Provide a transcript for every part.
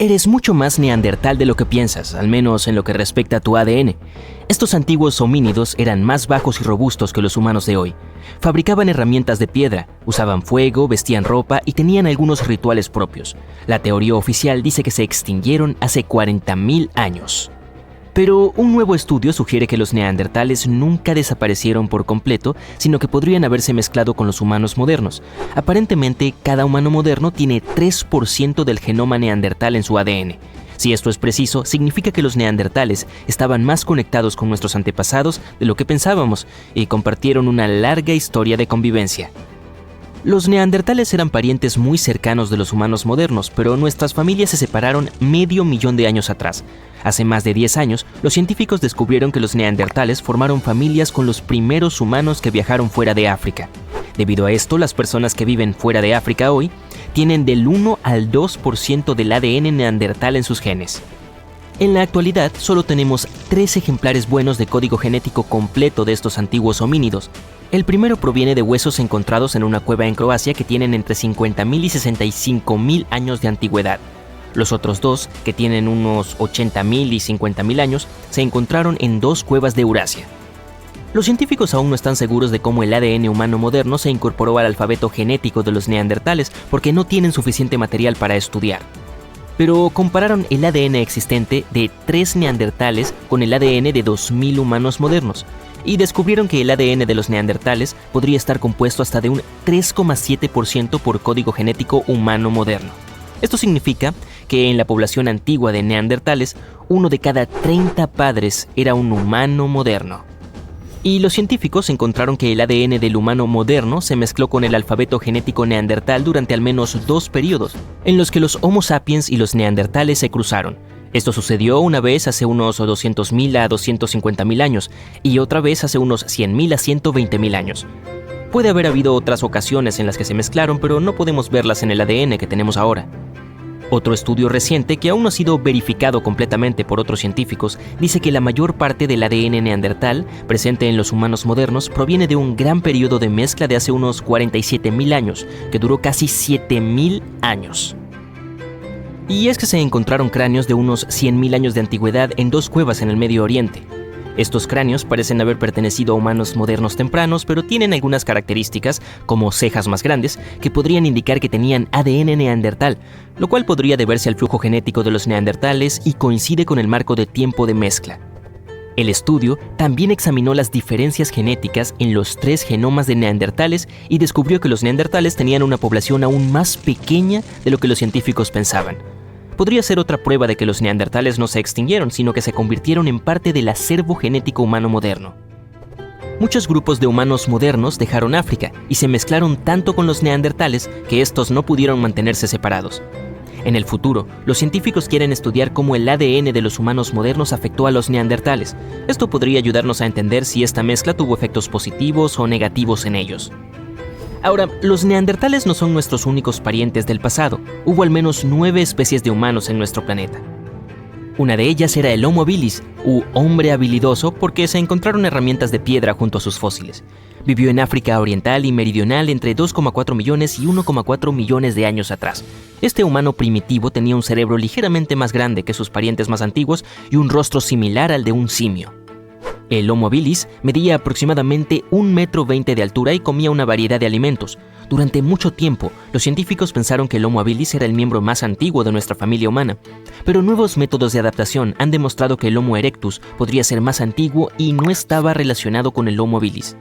Eres mucho más neandertal de lo que piensas, al menos en lo que respecta a tu ADN. Estos antiguos homínidos eran más bajos y robustos que los humanos de hoy. Fabricaban herramientas de piedra, usaban fuego, vestían ropa y tenían algunos rituales propios. La teoría oficial dice que se extinguieron hace 40.000 años. Pero un nuevo estudio sugiere que los neandertales nunca desaparecieron por completo, sino que podrían haberse mezclado con los humanos modernos. Aparentemente, cada humano moderno tiene 3% del genoma neandertal en su ADN. Si esto es preciso, significa que los neandertales estaban más conectados con nuestros antepasados de lo que pensábamos y compartieron una larga historia de convivencia. Los neandertales eran parientes muy cercanos de los humanos modernos, pero nuestras familias se separaron 500.000 de años atrás. Hace más de 10 años, los científicos descubrieron que los neandertales formaron familias con los primeros humanos que viajaron fuera de África. Debido a esto, las personas que viven fuera de África hoy tienen del 1 al 2% del ADN neandertal en sus genes. En la actualidad, solo tenemos 3 ejemplares buenos de código genético completo de estos antiguos homínidos. El primero proviene de huesos encontrados en una cueva en Croacia que tienen entre 50.000 y 65.000 años de antigüedad. Los otros 2, que tienen unos 80.000 y 50.000 años, se encontraron en 2 cuevas de Eurasia. Los científicos aún no están seguros de cómo el ADN humano moderno se incorporó al alfabeto genético de los neandertales porque no tienen suficiente material para estudiar. Pero compararon el ADN existente de 3 neandertales con el ADN de 2.000 humanos modernos y descubrieron que el ADN de los neandertales podría estar compuesto hasta de un 3,7% por código genético humano moderno. Esto significa que en la población antigua de neandertales, 1 de cada 30 padres era un humano moderno. Y los científicos encontraron que el ADN del humano moderno se mezcló con el alfabeto genético neandertal durante al menos 2 periodos, en los que los Homo sapiens y los neandertales se cruzaron. Esto sucedió una vez hace unos 200.000 a 250.000 años y otra vez hace unos 100.000 a 120.000 años. Puede haber habido otras ocasiones en las que se mezclaron, pero no podemos verlas en el ADN que tenemos ahora. Otro estudio reciente, que aún no ha sido verificado completamente por otros científicos, dice que la mayor parte del ADN neandertal presente en los humanos modernos proviene de un gran periodo de mezcla de hace unos 47.000 años, que duró casi 7.000 años. Y es que se encontraron cráneos de unos 100.000 años de antigüedad en 2 cuevas en el Medio Oriente. Estos cráneos parecen haber pertenecido a humanos modernos tempranos, pero tienen algunas características, como cejas más grandes, que podrían indicar que tenían ADN neandertal, lo cual podría deberse al flujo genético de los neandertales y coincide con el marco de tiempo de mezcla. El estudio también examinó las diferencias genéticas en los 3 genomas de neandertales y descubrió que los neandertales tenían una población aún más pequeña de lo que los científicos pensaban. Podría ser otra prueba de que los neandertales no se extinguieron, sino que se convirtieron en parte del acervo genético humano moderno. Muchos grupos de humanos modernos dejaron África y se mezclaron tanto con los neandertales que estos no pudieron mantenerse separados. En el futuro, los científicos quieren estudiar cómo el ADN de los humanos modernos afectó a los neandertales. Esto podría ayudarnos a entender si esta mezcla tuvo efectos positivos o negativos en ellos. Ahora, los neandertales no son nuestros únicos parientes del pasado. Hubo al menos 9 especies de humanos en nuestro planeta. Una de ellas era el Homo habilis, u hombre habilidoso, porque se encontraron herramientas de piedra junto a sus fósiles. Vivió en África Oriental y Meridional entre 2,4 millones y 1,4 millones de años atrás. Este humano primitivo tenía un cerebro ligeramente más grande que sus parientes más antiguos y un rostro similar al de un simio. El Homo habilis medía aproximadamente 1,20 m de altura y comía una variedad de alimentos. Durante mucho tiempo, los científicos pensaron que el Homo habilis era el miembro más antiguo de nuestra familia humana, pero nuevos métodos de adaptación han demostrado que el Homo erectus podría ser más antiguo y no estaba relacionado con el Homo habilis.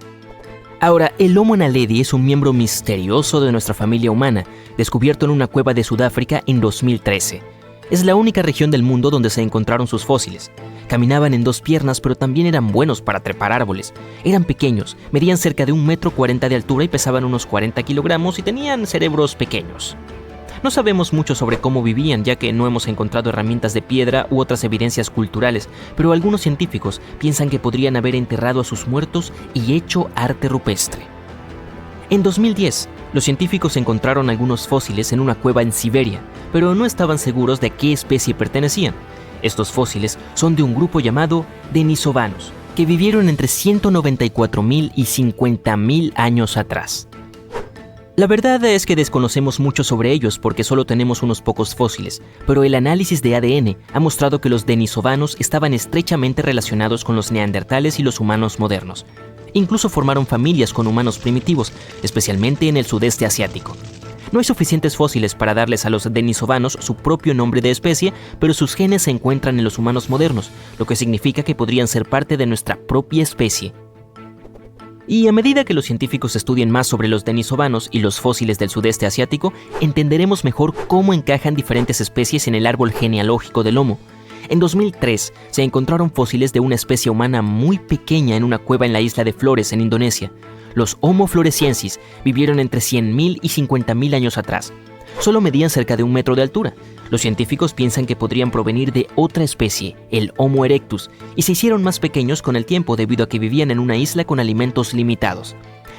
Ahora, el Homo naledi es un miembro misterioso de nuestra familia humana, descubierto en una cueva de Sudáfrica en 2013. Es la única región del mundo donde se encontraron sus fósiles. Caminaban en 2 piernas, pero también eran buenos para trepar árboles. Eran pequeños, medían cerca de 1,40 m de altura y pesaban unos 40 kilogramos y tenían cerebros pequeños. No sabemos mucho sobre cómo vivían, ya que no hemos encontrado herramientas de piedra u otras evidencias culturales, pero algunos científicos piensan que podrían haber enterrado a sus muertos y hecho arte rupestre. En 2010, los científicos encontraron algunos fósiles en una cueva en Siberia, pero no estaban seguros de a qué especie pertenecían. Estos fósiles son de un grupo llamado Denisovanos, que vivieron entre 194.000 y 50.000 años atrás. La verdad es que desconocemos mucho sobre ellos porque solo tenemos unos pocos fósiles, pero el análisis de ADN ha mostrado que los denisovanos estaban estrechamente relacionados con los neandertales y los humanos modernos. Incluso formaron familias con humanos primitivos, especialmente en el sudeste asiático. No hay suficientes fósiles para darles a los denisovanos su propio nombre de especie, pero sus genes se encuentran en los humanos modernos, lo que significa que podrían ser parte de nuestra propia especie. Y a medida que los científicos estudien más sobre los denisovanos y los fósiles del sudeste asiático, entenderemos mejor cómo encajan diferentes especies en el árbol genealógico del Homo. En 2003 se encontraron fósiles de una especie humana muy pequeña en una cueva en la isla de Flores, en Indonesia. Los Homo floresiensis vivieron entre 100.000 y 50.000 años atrás. Solo medían cerca de 1 metro de altura. Los científicos piensan que podrían provenir de otra especie, el Homo erectus, y se hicieron más pequeños con el tiempo debido a que vivían en una isla con alimentos limitados.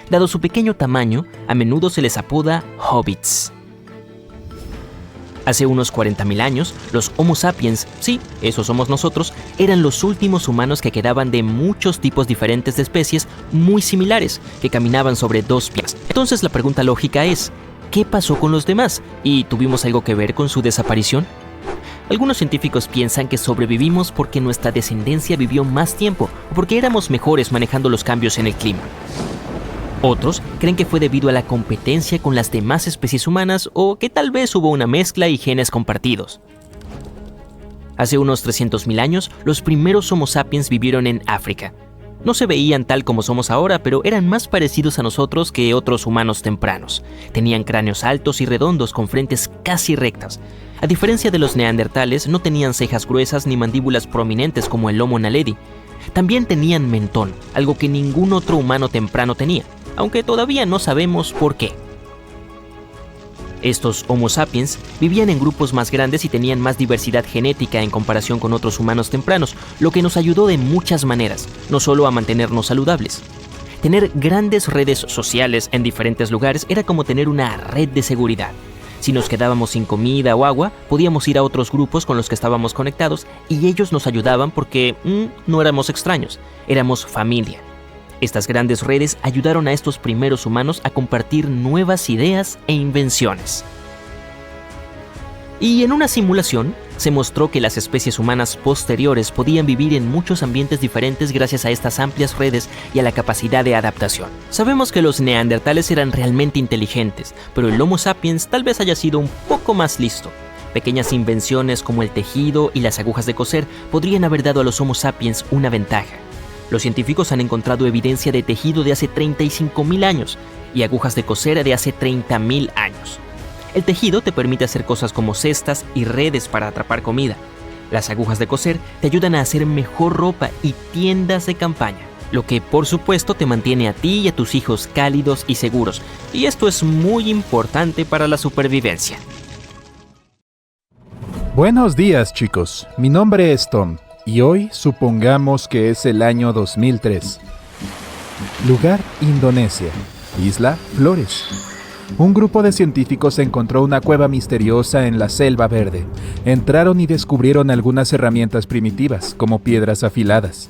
Dado su pequeño tamaño, a menudo se les apoda hobbits. Hace unos 40.000 años, los Homo sapiens, sí, esos somos nosotros, eran los últimos humanos que quedaban de muchos tipos diferentes de especies muy similares, que caminaban sobre 2 pies. Entonces la pregunta lógica es, ¿qué pasó con los demás? ¿Y tuvimos algo que ver con su desaparición? Algunos científicos piensan que sobrevivimos porque nuestra descendencia vivió más tiempo o porque éramos mejores manejando los cambios en el clima. Otros creen que fue debido a la competencia con las demás especies humanas o que tal vez hubo una mezcla y genes compartidos. Hace unos 300.000 años, los primeros Homo sapiens vivieron en África. No se veían tal como somos ahora, pero eran más parecidos a nosotros que otros humanos tempranos. Tenían cráneos altos y redondos con frentes casi rectas. A diferencia de los neandertales, no tenían cejas gruesas ni mandíbulas prominentes como el Homo naledi. También tenían mentón, algo que ningún otro humano temprano tenía, aunque todavía no sabemos por qué. Estos Homo sapiens vivían en grupos más grandes y tenían más diversidad genética en comparación con otros humanos tempranos, lo que nos ayudó de muchas maneras, no solo a mantenernos saludables. Tener grandes redes sociales en diferentes lugares era como tener una red de seguridad. Si nos quedábamos sin comida o agua, podíamos ir a otros grupos con los que estábamos conectados y ellos nos ayudaban porque no éramos extraños, éramos familia. Estas grandes redes ayudaron a estos primeros humanos a compartir nuevas ideas e invenciones. Y en una simulación, se mostró que las especies humanas posteriores podían vivir en muchos ambientes diferentes gracias a estas amplias redes y a la capacidad de adaptación. Sabemos que los neandertales eran realmente inteligentes, pero el Homo sapiens tal vez haya sido un poco más listo. Pequeñas invenciones como el tejido y las agujas de coser podrían haber dado a los Homo sapiens una ventaja. Los científicos han encontrado evidencia de tejido de hace 35.000 años y agujas de coser de hace 30.000 años. El tejido te permite hacer cosas como cestas y redes para atrapar comida. Las agujas de coser te ayudan a hacer mejor ropa y tiendas de campaña, lo que por supuesto te mantiene a ti y a tus hijos cálidos y seguros, y esto es muy importante para la supervivencia. Buenos días, chicos. Mi nombre es Tom. Y hoy supongamos que es el año 2003. Lugar: Indonesia. Isla: Flores. Un grupo de científicos encontró una cueva misteriosa en la selva verde. Entraron y descubrieron algunas herramientas primitivas, como piedras afiladas.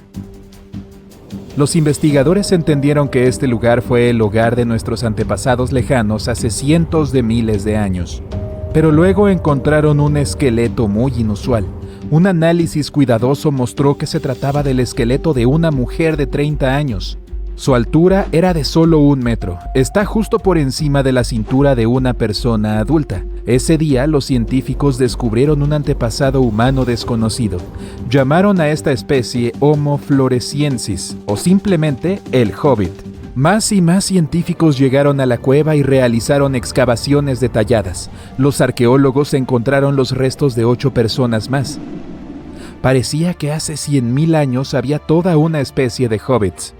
Los investigadores entendieron que este lugar fue el hogar de nuestros antepasados lejanos hace cientos de miles de años. Pero luego encontraron un esqueleto muy inusual. Un análisis cuidadoso mostró que se trataba del esqueleto de una mujer de 30 años. Su altura era de solo 1 metro. Está justo por encima de la cintura de una persona adulta. Ese día, los científicos descubrieron un antepasado humano desconocido. Llamaron a esta especie Homo floresiensis, o simplemente el Hobbit. Más y más científicos llegaron a la cueva y realizaron excavaciones detalladas. Los arqueólogos encontraron los restos de 8 personas más. Parecía que hace 100.000 años había toda una especie de hobbits.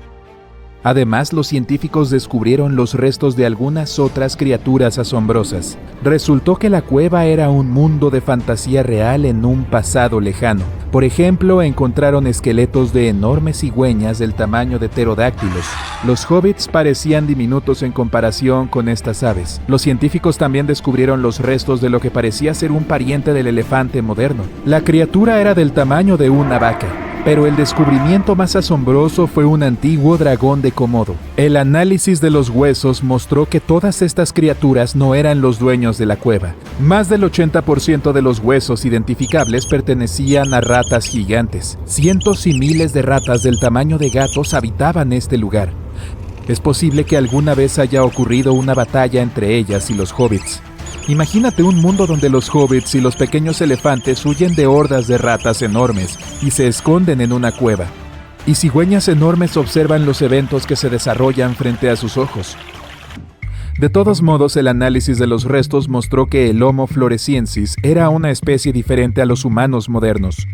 Además, los científicos descubrieron los restos de algunas otras criaturas asombrosas. Resultó que la cueva era un mundo de fantasía real en un pasado lejano. Por ejemplo, encontraron esqueletos de enormes cigüeñas del tamaño de pterodáctilos. Los hobbits parecían diminutos en comparación con estas aves. Los científicos también descubrieron los restos de lo que parecía ser un pariente del elefante moderno. La criatura era del tamaño de una vaca. Pero el descubrimiento más asombroso fue un antiguo dragón de Komodo. El análisis de los huesos mostró que todas estas criaturas no eran los dueños de la cueva. Más del 80% de los huesos identificables pertenecían a ratas gigantes. Cientos y miles de ratas del tamaño de gatos habitaban este lugar. Es posible que alguna vez haya ocurrido una batalla entre ellas y los hobbits. Imagínate un mundo donde los hobbits y los pequeños elefantes huyen de hordas de ratas enormes y se esconden en una cueva. Y cigüeñas enormes observan los eventos que se desarrollan frente a sus ojos. De todos modos, el análisis de los restos mostró que el Homo floresiensis era una especie diferente a los humanos modernos.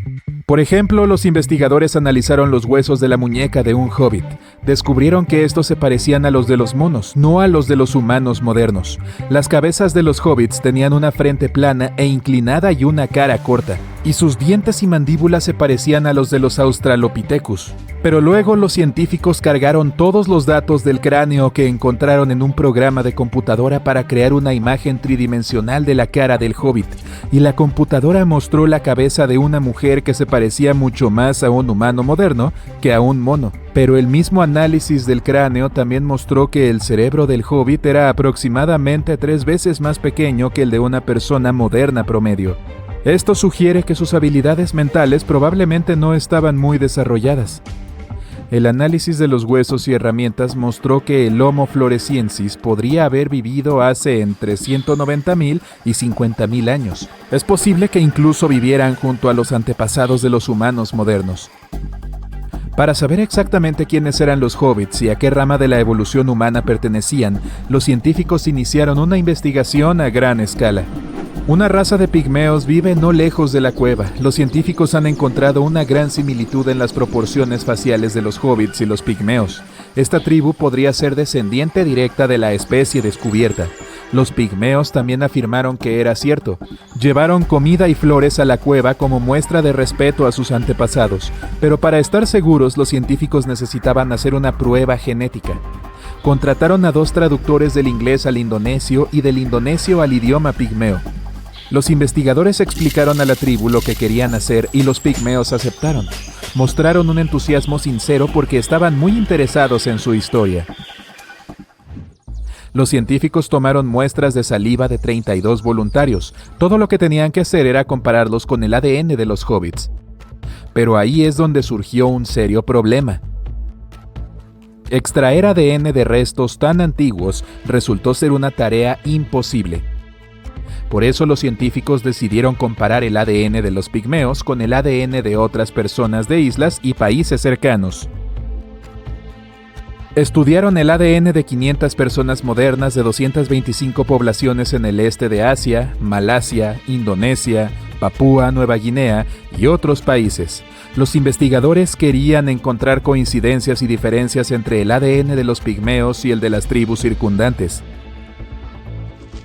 Por ejemplo, los investigadores analizaron los huesos de la muñeca de un hobbit. Descubrieron que estos se parecían a los de los monos, no a los de los humanos modernos. Las cabezas de los hobbits tenían una frente plana e inclinada y una cara corta, y sus dientes y mandíbulas se parecían a los de los Australopithecus. Pero luego los científicos cargaron todos los datos del cráneo que encontraron en un programa de computadora para crear una imagen tridimensional de la cara del hobbit, y la computadora mostró la cabeza de una mujer que se parecía mucho más a un humano moderno que a un mono. Pero el mismo análisis del cráneo también mostró que el cerebro del hobbit era aproximadamente 3 veces más pequeño que el de una persona moderna promedio. Esto sugiere que sus habilidades mentales probablemente no estaban muy desarrolladas. El análisis de los huesos y herramientas mostró que el Homo floresiensis podría haber vivido hace entre 190.000 y 50.000 años. Es posible que incluso vivieran junto a los antepasados de los humanos modernos. Para saber exactamente quiénes eran los hobbits y a qué rama de la evolución humana pertenecían, los científicos iniciaron una investigación a gran escala. Una raza de pigmeos vive no lejos de la cueva. Los científicos han encontrado una gran similitud en las proporciones faciales de los hobbits y los pigmeos. Esta tribu podría ser descendiente directa de la especie descubierta. Los pigmeos también afirmaron que era cierto. Llevaron comida y flores a la cueva como muestra de respeto a sus antepasados, pero para estar seguros los científicos necesitaban hacer una prueba genética. Contrataron a 2 traductores del inglés al indonesio y del indonesio al idioma pigmeo. Los investigadores explicaron a la tribu lo que querían hacer y los pigmeos aceptaron. Mostraron un entusiasmo sincero porque estaban muy interesados en su historia. Los científicos tomaron muestras de saliva de 32 voluntarios. Todo lo que tenían que hacer era compararlos con el ADN de los hobbits. Pero ahí es donde surgió un serio problema. Extraer ADN de restos tan antiguos resultó ser una tarea imposible. Por eso los científicos decidieron comparar el ADN de los pigmeos con el ADN de otras personas de islas y países cercanos. Estudiaron el ADN de 500 personas modernas de 225 poblaciones en el este de Asia, Malasia, Indonesia, Papúa Nueva Guinea y otros países. Los investigadores querían encontrar coincidencias y diferencias entre el ADN de los pigmeos y el de las tribus circundantes.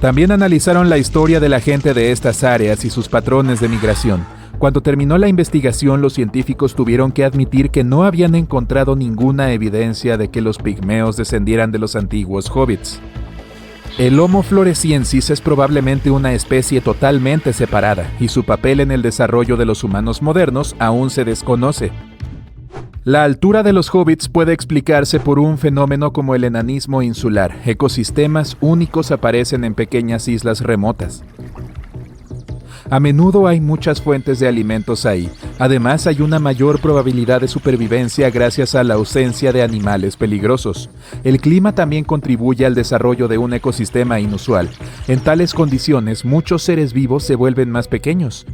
También analizaron la historia de la gente de estas áreas y sus patrones de migración. Cuando terminó la investigación, los científicos tuvieron que admitir que no habían encontrado ninguna evidencia de que los pigmeos descendieran de los antiguos hobbits. El Homo floresiensis es probablemente una especie totalmente separada, y su papel en el desarrollo de los humanos modernos aún se desconoce. La altura de los hobbits puede explicarse por un fenómeno como el enanismo insular. Ecosistemas únicos aparecen en pequeñas islas remotas. A menudo hay muchas fuentes de alimentos ahí. Además, hay una mayor probabilidad de supervivencia gracias a la ausencia de animales peligrosos. El clima también contribuye al desarrollo de un ecosistema inusual. En tales condiciones, muchos seres vivos se vuelven más pequeños.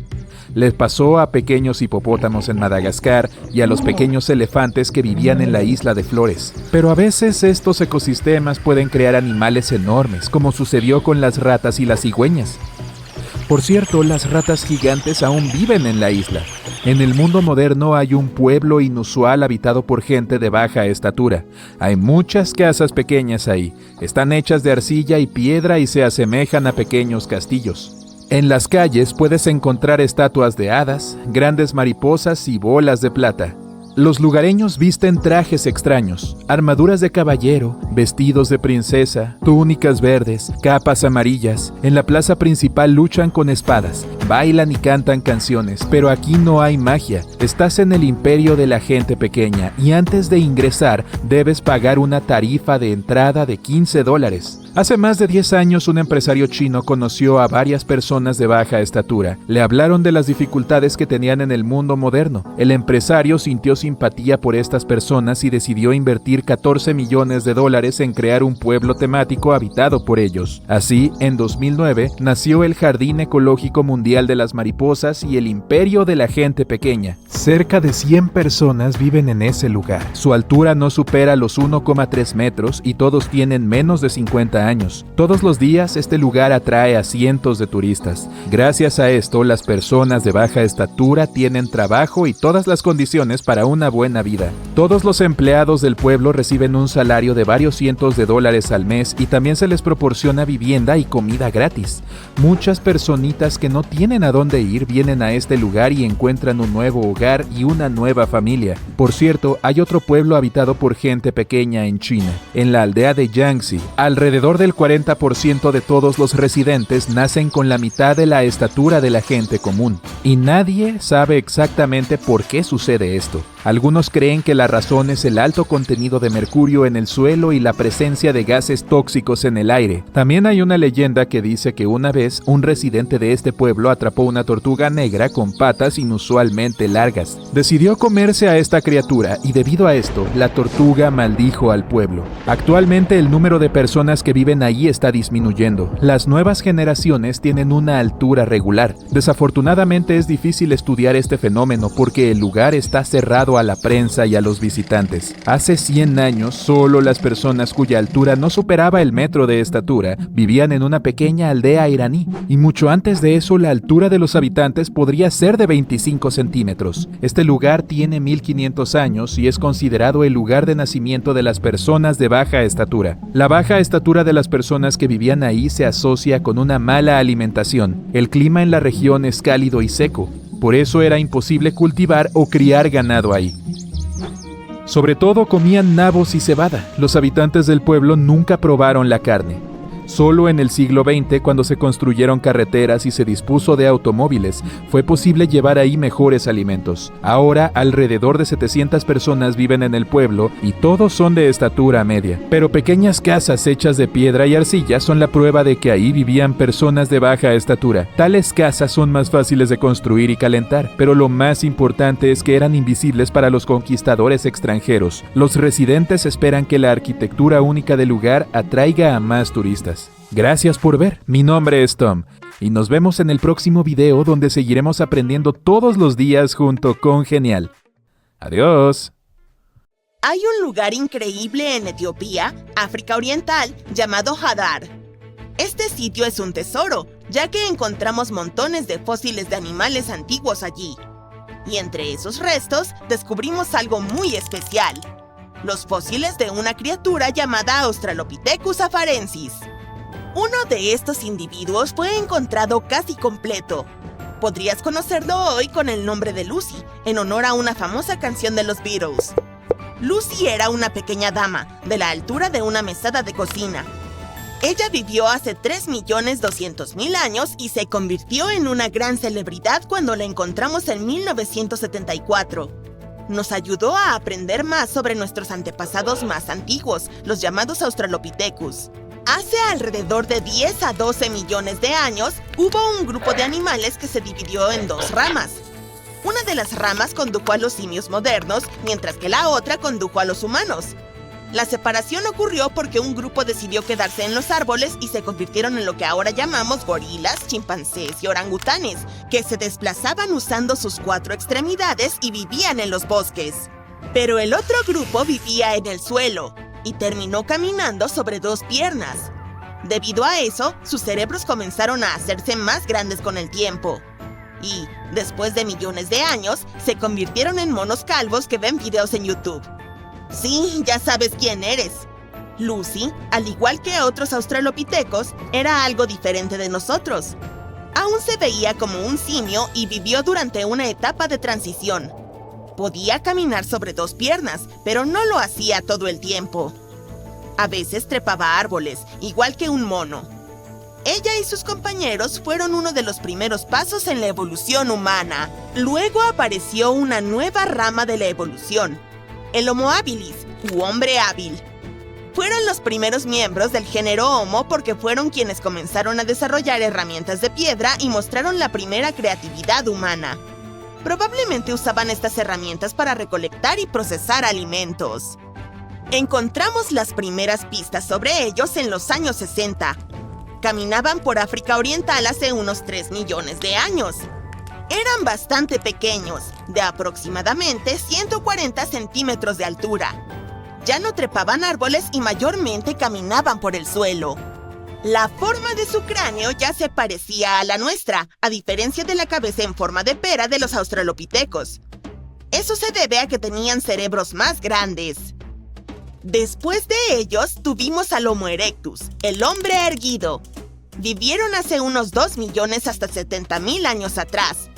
Les pasó a pequeños hipopótamos en Madagascar y a los pequeños elefantes que vivían en la isla de Flores. Pero a veces estos ecosistemas pueden crear animales enormes, como sucedió con las ratas y las cigüeñas. Por cierto, las ratas gigantes aún viven en la isla. En el mundo moderno hay un pueblo inusual habitado por gente de baja estatura. Hay muchas casas pequeñas ahí. Están hechas de arcilla y piedra y se asemejan a pequeños castillos. En las calles puedes encontrar estatuas de hadas, grandes mariposas y bolas de plata. Los lugareños visten trajes extraños, armaduras de caballero, vestidos de princesa, túnicas verdes, capas amarillas. En la plaza principal luchan con espadas, bailan y cantan canciones, pero aquí no hay magia. Estás en el imperio de la gente pequeña y antes de ingresar debes pagar una tarifa de entrada de $15. Hace más de 10 años un empresario chino conoció a varias personas de baja estatura. Le hablaron de las dificultades que tenían en el mundo moderno. El empresario sintió simpatía por estas personas y decidió invertir $14 millones en crear un pueblo temático habitado por ellos. Así, en 2009, nació el Jardín Ecológico Mundial de las Mariposas y el Imperio de la Gente Pequeña. Cerca de 100 personas viven en ese lugar. Su altura no supera los 1,3 metros y todos tienen menos de 50 años. Todos los días este lugar atrae a cientos de turistas. Gracias a esto, las personas de baja estatura tienen trabajo y todas las condiciones para una buena vida. Todos los empleados del pueblo reciben un salario de varios cientos de dólares al mes y también se les proporciona vivienda y comida gratis. Muchas personitas que no tienen a dónde ir vienen a este lugar y encuentran un nuevo hogar y una nueva familia. Por cierto, hay otro pueblo habitado por gente pequeña en China, en la aldea de Yangtze. Alrededor del 40% de todos los residentes nacen con la mitad de la estatura de la gente común, y nadie sabe exactamente por qué sucede esto. Algunos creen que la razón es el alto contenido de mercurio en el suelo y la presencia de gases tóxicos en el aire. También hay una leyenda que dice que una vez un residente de este pueblo atrapó una tortuga negra con patas inusualmente largas. Decidió comerse a esta criatura y debido a esto, la tortuga maldijo al pueblo. Actualmente el número de personas que viven ahí está disminuyendo. Las nuevas generaciones tienen una altura regular. Desafortunadamente es difícil estudiar este fenómeno porque el lugar está cerrado a la prensa y a los visitantes. Hace 100 años, solo las personas cuya altura no superaba el metro de estatura vivían en una pequeña aldea iraní, y mucho antes de eso la altura de los habitantes podría ser de 25 centímetros. Este lugar tiene 1500 años y es considerado el lugar de nacimiento de las personas de baja estatura. La baja estatura de las personas que vivían ahí se asocia con una mala alimentación. El clima en la región es cálido y seco. Por eso era imposible cultivar o criar ganado ahí. Sobre todo comían nabos y cebada. Los habitantes del pueblo nunca probaron la carne. Solo en el siglo XX, cuando se construyeron carreteras y se dispuso de automóviles, fue posible llevar ahí mejores alimentos. Ahora, alrededor de 700 personas viven en el pueblo y todos son de estatura media. Pero pequeñas casas hechas de piedra y arcilla son la prueba de que ahí vivían personas de baja estatura. Tales casas son más fáciles de construir y calentar, pero lo más importante es que eran invisibles para los conquistadores extranjeros. Los residentes esperan que la arquitectura única del lugar atraiga a más turistas. Gracias por ver, mi nombre es Tom, y nos vemos en el próximo video donde seguiremos aprendiendo todos los días junto con Genial. Adiós. Hay un lugar increíble en Etiopía, África Oriental, llamado Hadar. Este sitio es un tesoro, ya que encontramos montones de fósiles de animales antiguos allí. Y entre esos restos descubrimos algo muy especial: los fósiles de una criatura llamada Australopithecus afarensis. Uno de estos individuos fue encontrado casi completo. Podrías conocerlo hoy con el nombre de Lucy, en honor a una famosa canción de los Beatles. Lucy era una pequeña dama, de la altura de una mesada de cocina. Ella vivió hace 3.200.000 años y se convirtió en una gran celebridad cuando la encontramos en 1974. Nos ayudó a aprender más sobre nuestros antepasados más antiguos, los llamados Australopithecus. Hace alrededor de 10 a 12 millones de años, hubo un grupo de animales que se dividió en dos ramas. Una de las ramas condujo a los simios modernos, mientras que la otra condujo a los humanos. La separación ocurrió porque un grupo decidió quedarse en los árboles y se convirtieron en lo que ahora llamamos gorilas, chimpancés y orangutanes, que se desplazaban usando sus 4 extremidades y vivían en los bosques. Pero el otro grupo vivía en el suelo y terminó caminando sobre 2 piernas. Debido a eso, sus cerebros comenzaron a hacerse más grandes con el tiempo. Y, después de millones de años, se convirtieron en monos calvos que ven videos en YouTube. Sí, ya sabes quién eres. Lucy, al igual que otros australopithecos, era algo diferente de nosotros. Aún se veía como un simio y vivió durante una etapa de transición. Podía caminar sobre 2 piernas, pero no lo hacía todo el tiempo. A veces trepaba árboles, igual que un mono. Ella y sus compañeros fueron uno de los primeros pasos en la evolución humana. Luego apareció una nueva rama de la evolución, el Homo habilis, u hombre hábil. Fueron los primeros miembros del género Homo porque fueron quienes comenzaron a desarrollar herramientas de piedra y mostraron la primera creatividad humana. Probablemente usaban estas herramientas para recolectar y procesar alimentos. Encontramos las primeras pistas sobre ellos en los años 60. Caminaban por África Oriental hace unos 3 millones de años. Eran bastante pequeños, de aproximadamente 140 centímetros de altura. Ya no trepaban árboles y mayormente caminaban por el suelo. La forma de su cráneo ya se parecía a la nuestra, a diferencia de la cabeza en forma de pera de los australopitecos. Eso se debe a que tenían cerebros más grandes. Después de ellos, tuvimos al Homo erectus, el hombre erguido. Vivieron hace unos 2 millones hasta 70.000 años atrás.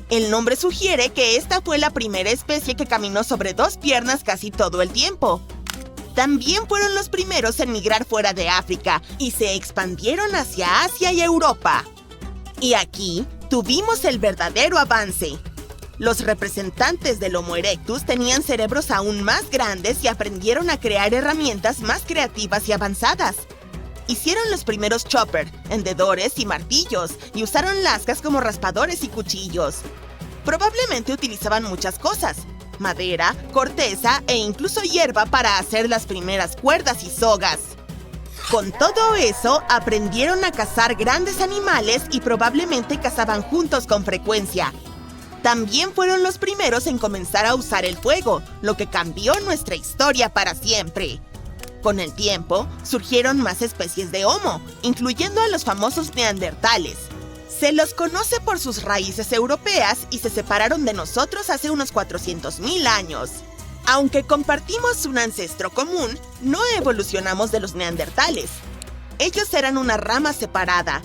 El nombre sugiere que esta fue la primera especie que caminó sobre 2 piernas casi todo el tiempo. También fueron los primeros en migrar fuera de África y se expandieron hacia Asia y Europa. Y aquí tuvimos el verdadero avance. Los representantes del Homo erectus tenían cerebros aún más grandes y aprendieron a crear herramientas más creativas y avanzadas. Hicieron los primeros chopper, hendedores y martillos, y usaron lascas como raspadores y cuchillos. Probablemente utilizaban muchas cosas: madera, corteza e incluso hierba para hacer las primeras cuerdas y sogas. Con todo eso, aprendieron a cazar grandes animales y probablemente cazaban juntos con frecuencia. También fueron los primeros en comenzar a usar el fuego, lo que cambió nuestra historia para siempre. Con el tiempo, surgieron más especies de Homo, incluyendo a los famosos neandertales. Se los conoce por sus raíces europeas y se separaron de nosotros hace unos 400.000 años. Aunque compartimos un ancestro común, no evolucionamos de los neandertales. Ellos eran una rama separada.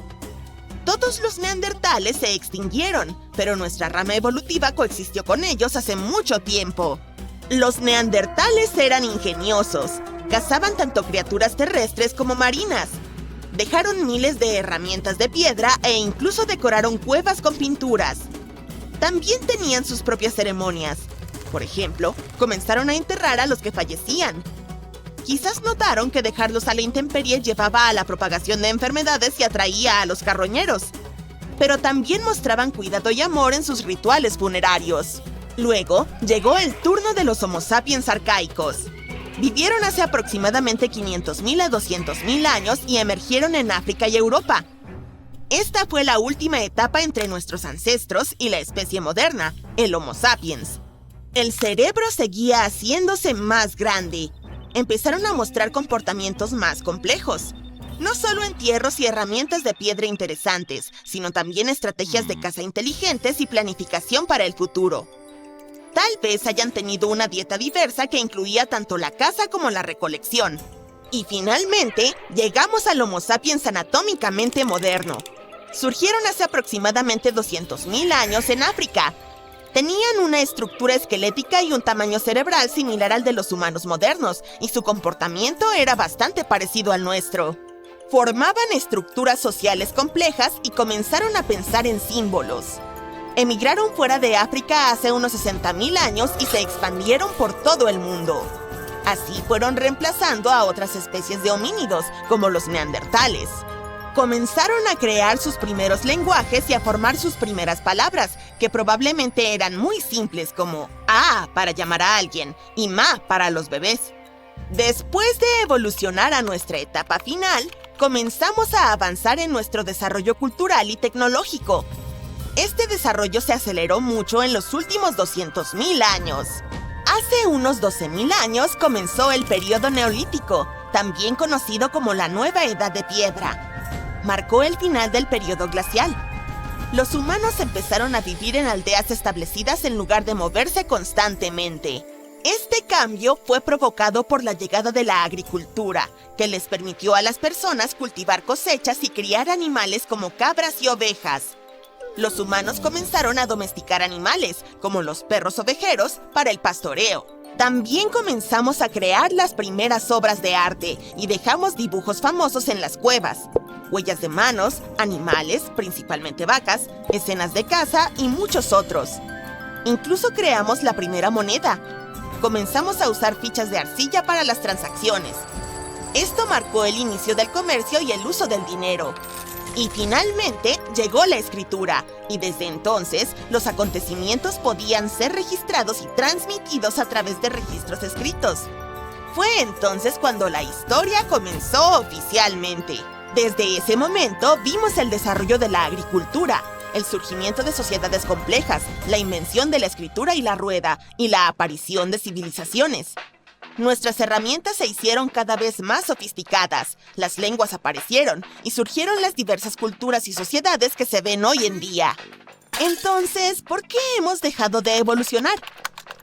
Todos los neandertales se extinguieron, pero nuestra rama evolutiva coexistió con ellos hace mucho tiempo. Los neandertales eran ingeniosos. Cazaban tanto criaturas terrestres como marinas. Dejaron miles de herramientas de piedra e incluso decoraron cuevas con pinturas. También tenían sus propias ceremonias. Por ejemplo, comenzaron a enterrar a los que fallecían. Quizás notaron que dejarlos a la intemperie llevaba a la propagación de enfermedades y atraía a los carroñeros. Pero también mostraban cuidado y amor en sus rituales funerarios. Luego, llegó el turno de los Homo sapiens arcaicos. Vivieron hace aproximadamente 500.000 a 200.000 años y emergieron en África y Europa. Esta fue la última etapa entre nuestros ancestros y la especie moderna, el Homo sapiens. El cerebro seguía haciéndose más grande. Empezaron a mostrar comportamientos más complejos. No solo entierros y herramientas de piedra interesantes, sino también estrategias de caza inteligentes y planificación para el futuro. Tal vez hayan tenido una dieta diversa que incluía tanto la caza como la recolección. Y finalmente, llegamos al Homo sapiens anatómicamente moderno. Surgieron hace aproximadamente 200.000 años en África. Tenían una estructura esquelética y un tamaño cerebral similar al de los humanos modernos, y su comportamiento era bastante parecido al nuestro. Formaban estructuras sociales complejas y comenzaron a pensar en símbolos. Emigraron fuera de África hace unos 60.000 años y se expandieron por todo el mundo. Así fueron reemplazando a otras especies de homínidos, como los neandertales. Comenzaron a crear sus primeros lenguajes y a formar sus primeras palabras, que probablemente eran muy simples, como A para llamar a alguien y Ma para los bebés. Después de evolucionar a nuestra etapa final, comenzamos a avanzar en nuestro desarrollo cultural y tecnológico. Este desarrollo se aceleró mucho en los últimos 200.000 años. Hace unos 12.000 años comenzó el período neolítico, también conocido como la Nueva Edad de Piedra. Marcó el final del período glacial. Los humanos empezaron a vivir en aldeas establecidas en lugar de moverse constantemente. Este cambio fue provocado por la llegada de la agricultura, que les permitió a las personas cultivar cosechas y criar animales como cabras y ovejas. Los humanos comenzaron a domesticar animales, como los perros ovejeros, para el pastoreo. También comenzamos a crear las primeras obras de arte y dejamos dibujos famosos en las cuevas. huellas de manos, animales, principalmente vacas, escenas de caza y muchos otros. Incluso creamos la primera moneda. Comenzamos a usar fichas de arcilla para las transacciones. Esto marcó el inicio del comercio y el uso del dinero. Y finalmente llegó la escritura, y desde entonces los acontecimientos podían ser registrados y transmitidos a través de registros escritos. Fue entonces cuando la historia comenzó oficialmente. Desde ese momento vimos el desarrollo de la agricultura, el surgimiento de sociedades complejas, la invención de la escritura y la rueda, y la aparición de civilizaciones. Nuestras herramientas se hicieron cada vez más sofisticadas, las lenguas aparecieron y surgieron las diversas culturas y sociedades que se ven hoy en día. Entonces, ¿por qué hemos dejado de evolucionar?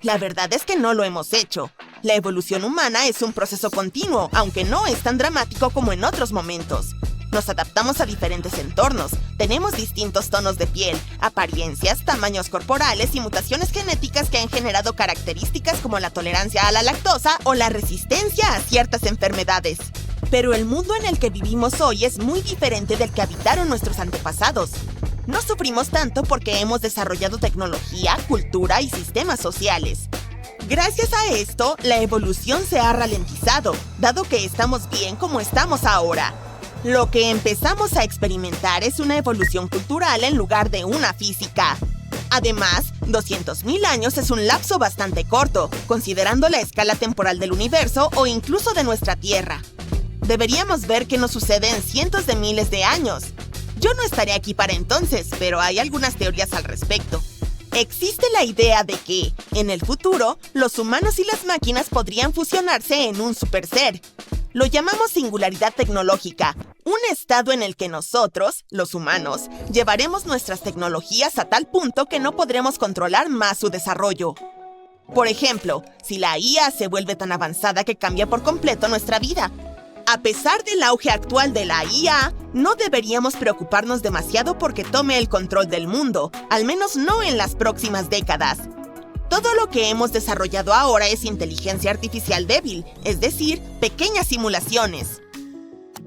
La verdad es que no lo hemos hecho. La evolución humana es un proceso continuo, aunque no es tan dramático como en otros momentos. Nos adaptamos a diferentes entornos, tenemos distintos tonos de piel, apariencias, tamaños corporales y mutaciones genéticas que han generado características como la tolerancia a la lactosa o la resistencia a ciertas enfermedades. Pero el mundo en el que vivimos hoy es muy diferente del que habitaron nuestros antepasados. No sufrimos tanto porque hemos desarrollado tecnología, cultura y sistemas sociales. Gracias a esto, la evolución se ha ralentizado, dado que estamos bien como estamos ahora. Lo que empezamos a experimentar es una evolución cultural en lugar de una física. Además, 200.000 años es un lapso bastante corto, considerando la escala temporal del universo o incluso de nuestra Tierra. Deberíamos ver qué nos sucede en cientos de miles de años. Yo no estaré aquí para entonces, pero hay algunas teorías al respecto. Existe la idea de que, en el futuro, los humanos y las máquinas podrían fusionarse en un superser. Lo llamamos singularidad tecnológica, un estado en el que nosotros, los humanos, llevaremos nuestras tecnologías a tal punto que no podremos controlar más su desarrollo. Por ejemplo, si la IA se vuelve tan avanzada que cambia por completo nuestra vida. A pesar del auge actual de la IA, no deberíamos preocuparnos demasiado porque tome el control del mundo, al menos no en las próximas décadas. Todo lo que hemos desarrollado ahora es inteligencia artificial débil, es decir, pequeñas simulaciones.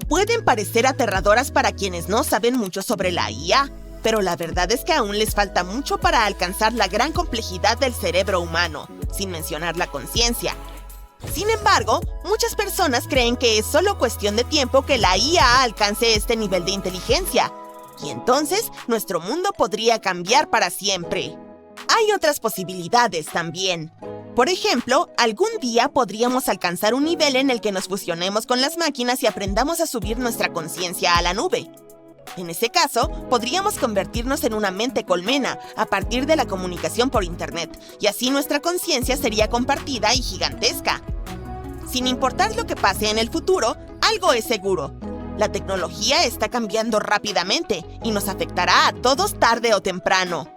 Pueden parecer aterradoras para quienes no saben mucho sobre la IA, pero la verdad es que aún les falta mucho para alcanzar la gran complejidad del cerebro humano, sin mencionar la conciencia. Sin embargo, muchas personas creen que es solo cuestión de tiempo que la IA alcance este nivel de inteligencia, y entonces nuestro mundo podría cambiar para siempre. Hay otras posibilidades también. Por ejemplo, algún día podríamos alcanzar un nivel en el que nos fusionemos con las máquinas y aprendamos a subir nuestra conciencia a la nube. En ese caso, podríamos convertirnos en una mente colmena a partir de la comunicación por Internet, y así nuestra conciencia sería compartida y gigantesca. Sin importar lo que pase en el futuro, algo es seguro. La tecnología está cambiando rápidamente y nos afectará a todos tarde o temprano.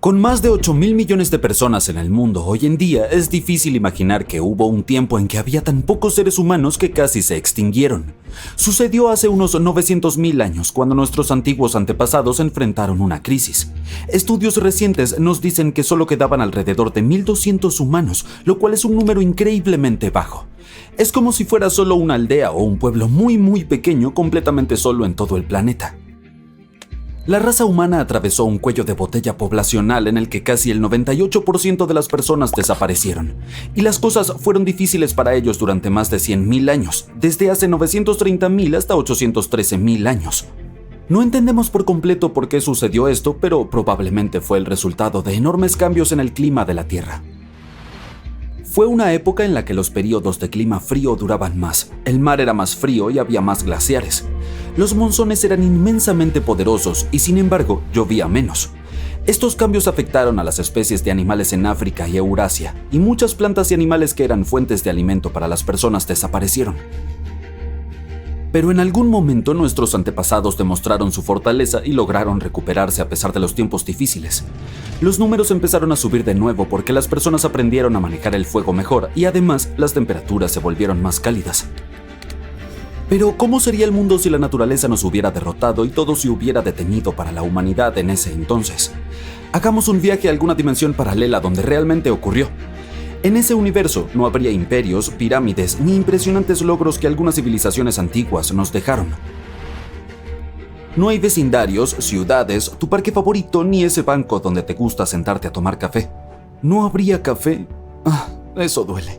Con más de 8.000 millones de personas en el mundo hoy en día, es difícil imaginar que hubo un tiempo en que había tan pocos seres humanos que casi se extinguieron. Sucedió hace unos 900.000 años, cuando nuestros antiguos antepasados enfrentaron una crisis. Estudios recientes nos dicen que solo quedaban alrededor de 1.200 humanos, lo cual es un número increíblemente bajo. Es como si fuera solo una aldea o un pueblo muy pequeño, completamente solo en todo el planeta. La raza humana atravesó un cuello de botella poblacional en el que casi el 98% de las personas desaparecieron, y las cosas fueron difíciles para ellos durante más de 100.000 años, desde hace 930.000 hasta 813.000 años. No entendemos por completo por qué sucedió esto, pero probablemente fue el resultado de enormes cambios en el clima de la Tierra. Fue una época en la que los períodos de clima frío duraban más, el mar era más frío y había más glaciares. Los monzones eran inmensamente poderosos y, sin embargo, llovía menos. Estos cambios afectaron a las especies de animales en África y Eurasia, y muchas plantas y animales que eran fuentes de alimento para las personas desaparecieron. Pero en algún momento nuestros antepasados demostraron su fortaleza y lograron recuperarse a pesar de los tiempos difíciles. Los números empezaron a subir de nuevo porque las personas aprendieron a manejar el fuego mejor y además las temperaturas se volvieron más cálidas. Pero ¿cómo sería el mundo si la naturaleza nos hubiera derrotado y todo se hubiera detenido para la humanidad en ese entonces? Hagamos un viaje a alguna dimensión paralela donde realmente ocurrió. En ese universo no habría imperios, pirámides ni impresionantes logros que algunas civilizaciones antiguas nos dejaron. No hay vecindarios, ciudades, tu parque favorito ni ese banco donde te gusta sentarte a tomar café. No habría café. Eso duele.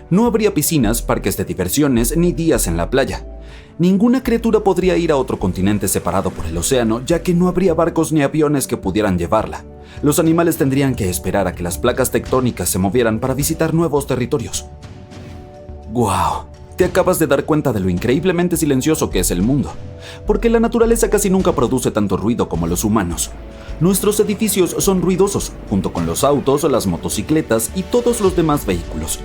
No habría piscinas, parques de diversiones ni días en la playa. Ninguna criatura podría ir a otro continente separado por el océano, ya que no habría barcos ni aviones que pudieran llevarla. Los animales tendrían que esperar a que las placas tectónicas se movieran para visitar nuevos territorios. ¡Guau! Te acabas de dar cuenta de lo increíblemente silencioso que es el mundo, porque la naturaleza casi nunca produce tanto ruido como los humanos. Nuestros edificios son ruidosos, junto con los autos, las motocicletas y todos los demás vehículos.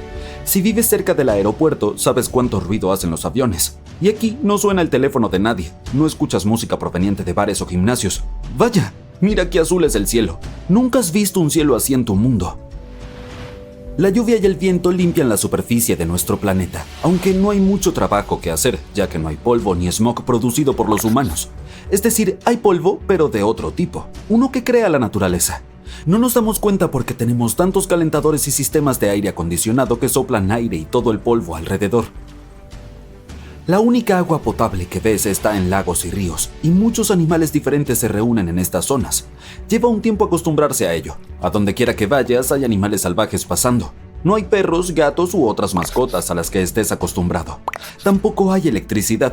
Si vives cerca del aeropuerto, sabes cuánto ruido hacen los aviones. Y aquí no suena el teléfono de nadie, no escuchas música proveniente de bares o gimnasios. ¡Vaya! Mira qué azul es el cielo. Nunca has visto un cielo así en tu mundo. La lluvia y el viento limpian la superficie de nuestro planeta, aunque no hay mucho trabajo que hacer, ya que no hay polvo ni smog producido por los humanos. Es decir, hay polvo, pero de otro tipo, uno que crea la naturaleza. No nos damos cuenta porque tenemos tantos calentadores y sistemas de aire acondicionado que soplan aire y todo el polvo alrededor. La única agua potable que ves está en lagos y ríos, y muchos animales diferentes se reúnen en estas zonas. Lleva un tiempo acostumbrarse a ello. A donde quiera que vayas hay animales salvajes pasando. No hay perros, gatos u otras mascotas a las que estés acostumbrado. Tampoco hay electricidad.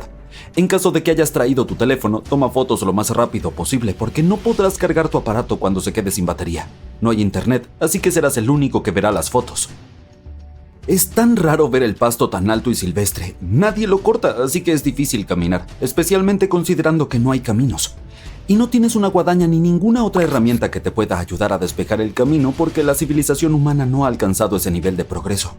En caso de que hayas traído tu teléfono, toma fotos lo más rápido posible porque no podrás cargar tu aparato cuando se quede sin batería. No hay internet, así que serás el único que verá las fotos. Es tan raro ver el pasto tan alto y silvestre. Nadie lo corta, así que es difícil caminar, especialmente considerando que no hay caminos. Y no tienes una guadaña ni ninguna otra herramienta que te pueda ayudar a despejar el camino porque la civilización humana no ha alcanzado ese nivel de progreso.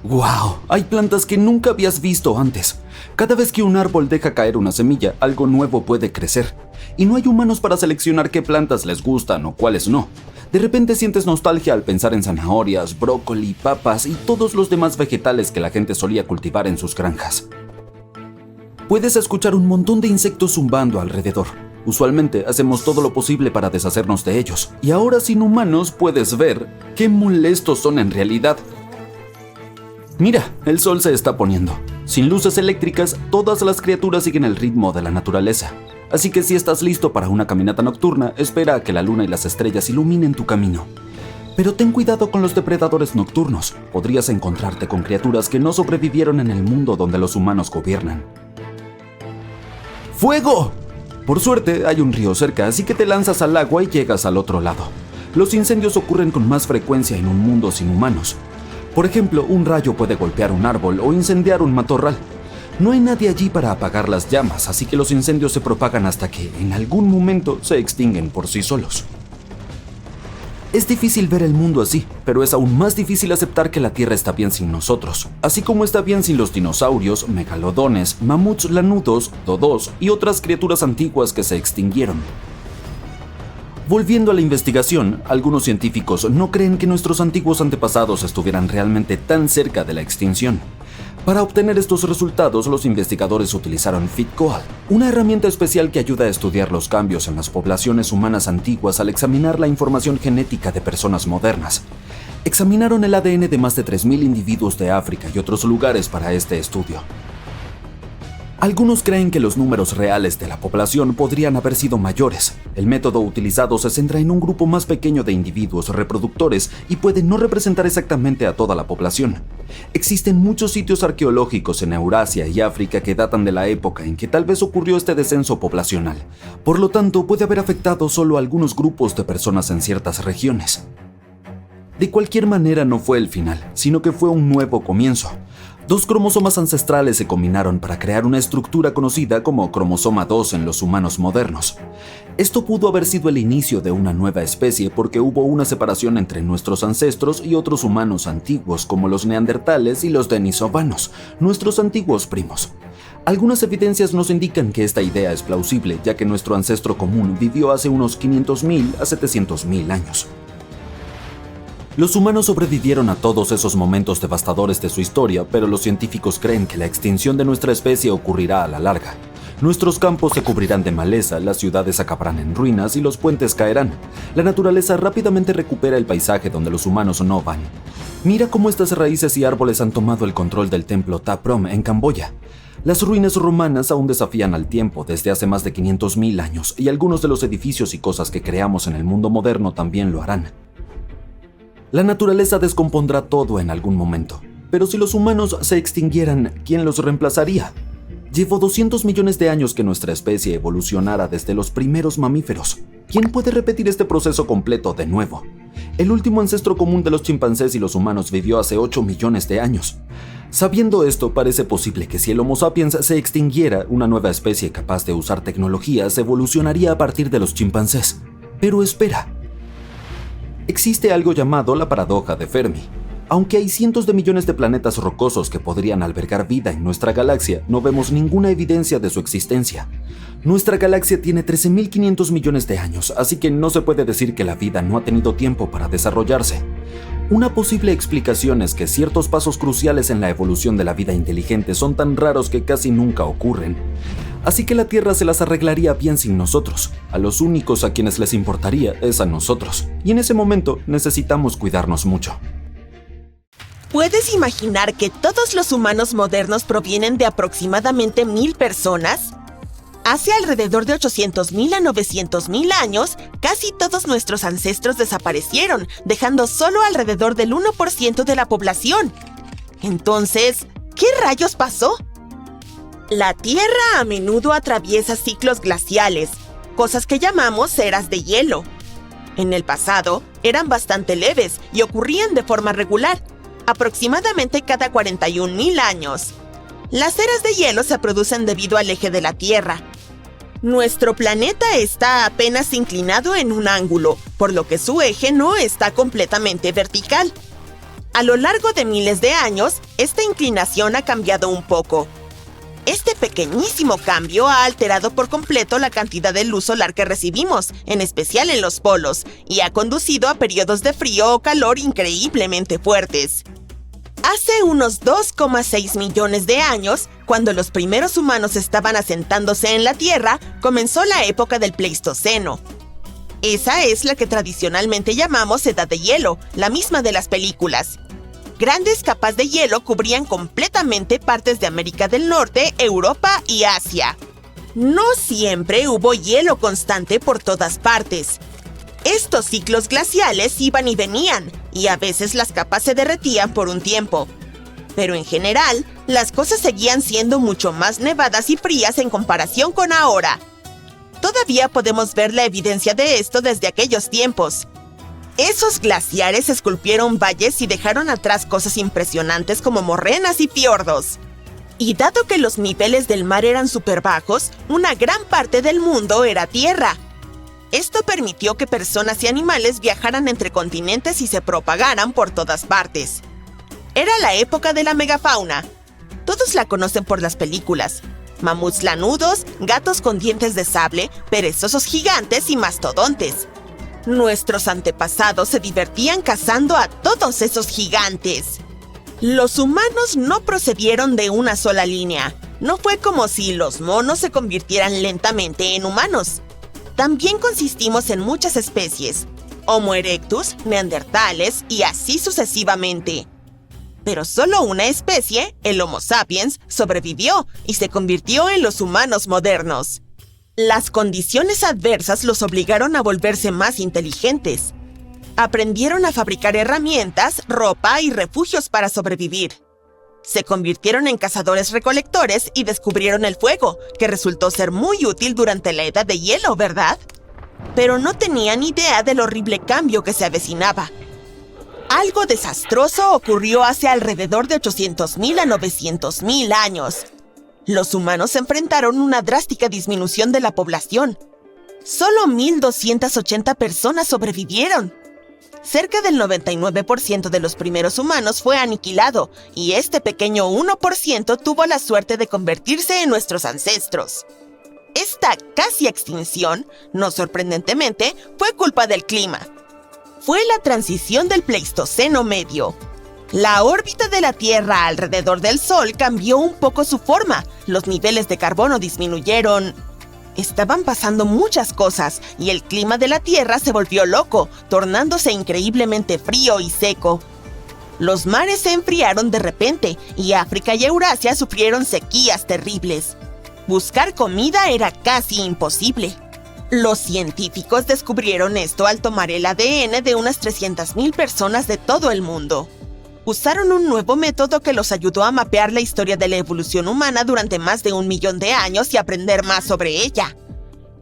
¡Wow! Hay plantas que nunca habías visto antes. Cada vez que un árbol deja caer una semilla, algo nuevo puede crecer. Y no hay humanos para seleccionar qué plantas les gustan o cuáles no. De repente sientes nostalgia al pensar en zanahorias, brócoli, papas y todos los demás vegetales que la gente solía cultivar en sus granjas. Puedes escuchar un montón de insectos zumbando alrededor. Usualmente hacemos todo lo posible para deshacernos de ellos. Y ahora sin humanos puedes ver qué molestos son en realidad. Mira, el sol se está poniendo. Sin luces eléctricas, todas las criaturas siguen el ritmo de la naturaleza. Así que si estás listo para una caminata nocturna, espera a que la luna y las estrellas iluminen tu camino. Pero ten cuidado con los depredadores nocturnos. Podrías encontrarte con criaturas que no sobrevivieron en el mundo donde los humanos gobiernan. ¡Fuego! Por suerte hay un río cerca, así que te lanzas al agua y llegas al otro lado. Los incendios ocurren con más frecuencia en un mundo sin humanos. Por ejemplo, un rayo puede golpear un árbol o incendiar un matorral. No hay nadie allí para apagar las llamas, así que los incendios se propagan hasta que, en algún momento, se extinguen por sí solos. Es difícil ver el mundo así, pero es aún más difícil aceptar que la Tierra está bien sin nosotros, así como está bien sin los dinosaurios, megalodones, mamuts lanudos, dodos y otras criaturas antiguas que se extinguieron. Volviendo a la investigación, algunos científicos no creen que nuestros antiguos antepasados estuvieran realmente tan cerca de la extinción. Para obtener estos resultados, los investigadores utilizaron FitCoal, una herramienta especial que ayuda a estudiar los cambios en las poblaciones humanas antiguas al examinar la información genética de personas modernas. Examinaron el ADN de más de 3.000 individuos de África y otros lugares para este estudio. Algunos creen que los números reales de la población podrían haber sido mayores. El método utilizado se centra en un grupo más pequeño de individuos reproductores y puede no representar exactamente a toda la población. Existen muchos sitios arqueológicos en Eurasia y África que datan de la época en que tal vez ocurrió este descenso poblacional. Por lo tanto, puede haber afectado solo a algunos grupos de personas en ciertas regiones. De cualquier manera, no fue el final, sino que fue un nuevo comienzo. 2 cromosomas ancestrales se combinaron para crear una estructura conocida como cromosoma 2 en los humanos modernos. Esto pudo haber sido el inicio de una nueva especie porque hubo una separación entre nuestros ancestros y otros humanos antiguos como los neandertales y los denisovanos, nuestros antiguos primos. Algunas evidencias nos indican que esta idea es plausible, ya que nuestro ancestro común vivió hace unos 500.000 a 700.000 años. Los humanos sobrevivieron a todos esos momentos devastadores de su historia, pero los científicos creen que la extinción de nuestra especie ocurrirá a la larga. Nuestros campos se cubrirán de maleza, las ciudades acabarán en ruinas y los puentes caerán. La naturaleza rápidamente recupera el paisaje donde los humanos no van. Mira cómo estas raíces y árboles han tomado el control del templo Ta Prohm en Camboya. Las ruinas romanas aún desafían al tiempo desde hace más de 500.000 años, y algunos de los edificios y cosas que creamos en el mundo moderno también lo harán. La naturaleza descompondrá todo en algún momento, pero si los humanos se extinguieran, ¿quién los reemplazaría? Llevó 200 millones de años que nuestra especie evolucionara desde los primeros mamíferos. ¿Quién puede repetir este proceso completo de nuevo? El último ancestro común de los chimpancés y los humanos vivió hace 8 millones de años. Sabiendo esto, parece posible que si el Homo sapiens se extinguiera, una nueva especie capaz de usar tecnologías evolucionaría a partir de los chimpancés. Pero espera. Existe algo llamado la paradoja de Fermi. Aunque hay cientos de millones de planetas rocosos que podrían albergar vida en nuestra galaxia, no vemos ninguna evidencia de su existencia. Nuestra galaxia tiene 13.500 millones de años, así que no se puede decir que la vida no ha tenido tiempo para desarrollarse. Una posible explicación es que ciertos pasos cruciales en la evolución de la vida inteligente son tan raros que casi nunca ocurren. Así que la Tierra se las arreglaría bien sin nosotros. A los únicos a quienes les importaría es a nosotros. Y en ese momento necesitamos cuidarnos mucho. ¿Puedes imaginar que todos los humanos modernos provienen de aproximadamente 1.000 personas? Hace alrededor de 800.000 a 900.000 años, casi todos nuestros ancestros desaparecieron, dejando solo alrededor del 1% de la población. Entonces, ¿qué rayos pasó? La Tierra a menudo atraviesa ciclos glaciales, cosas que llamamos eras de hielo. En el pasado, eran bastante leves y ocurrían de forma regular, aproximadamente cada 41.000 años. Las eras de hielo se producen debido al eje de la Tierra. Nuestro planeta está apenas inclinado en un ángulo, por lo que su eje no está completamente vertical. A lo largo de miles de años, esta inclinación ha cambiado un poco. Este pequeñísimo cambio ha alterado por completo la cantidad de luz solar que recibimos, en especial en los polos, y ha conducido a periodos de frío o calor increíblemente fuertes. Hace unos 2,6 millones de años, cuando los primeros humanos estaban asentándose en la Tierra, comenzó la época del Pleistoceno. Esa es la que tradicionalmente llamamos Edad de Hielo, la misma de las películas. Grandes capas de hielo cubrían completamente partes de América del Norte, Europa y Asia. No siempre hubo hielo constante por todas partes. Estos ciclos glaciales iban y venían, y a veces las capas se derretían por un tiempo. Pero en general, las cosas seguían siendo mucho más nevadas y frías en comparación con ahora. Todavía podemos ver la evidencia de esto desde aquellos tiempos. Esos glaciares esculpieron valles y dejaron atrás cosas impresionantes como morrenas y fiordos. Y dado que los niveles del mar eran súper bajos, una gran parte del mundo era tierra. Esto permitió que personas y animales viajaran entre continentes y se propagaran por todas partes. Era la época de la megafauna. Todos la conocen por las películas. Mamuts lanudos, gatos con dientes de sable, perezosos gigantes y mastodontes. Nuestros antepasados se divertían cazando a todos esos gigantes. Los humanos no procedieron de una sola línea. No fue como si los monos se convirtieran lentamente en humanos. También consistimos en muchas especies, Homo erectus, neandertales y así sucesivamente. Pero solo una especie, el Homo sapiens, sobrevivió y se convirtió en los humanos modernos. Las condiciones adversas los obligaron a volverse más inteligentes. Aprendieron a fabricar herramientas, ropa y refugios para sobrevivir. Se convirtieron en cazadores-recolectores y descubrieron el fuego, que resultó ser muy útil durante la Edad de Hielo, ¿verdad? Pero no tenían idea del horrible cambio que se avecinaba. Algo desastroso ocurrió hace alrededor de 800.000 a 900.000 años. Los humanos enfrentaron una drástica disminución de la población. Solo 1.280 personas sobrevivieron. Cerca del 99% de los primeros humanos fue aniquilado, y este pequeño 1% tuvo la suerte de convertirse en nuestros ancestros. Esta casi extinción, no sorprendentemente, fue culpa del clima. Fue la transición del Pleistoceno medio. La órbita de la Tierra alrededor del Sol cambió un poco su forma, los niveles de carbono disminuyeron. Estaban pasando muchas cosas y el clima de la Tierra se volvió loco, tornándose increíblemente frío y seco. Los mares se enfriaron de repente y África y Eurasia sufrieron sequías terribles. Buscar comida era casi imposible. Los científicos descubrieron esto al tomar el ADN de unas 300.000 personas de todo el mundo. Usaron un nuevo método que los ayudó a mapear la historia de la evolución humana durante más de 1 millón de años y aprender más sobre ella.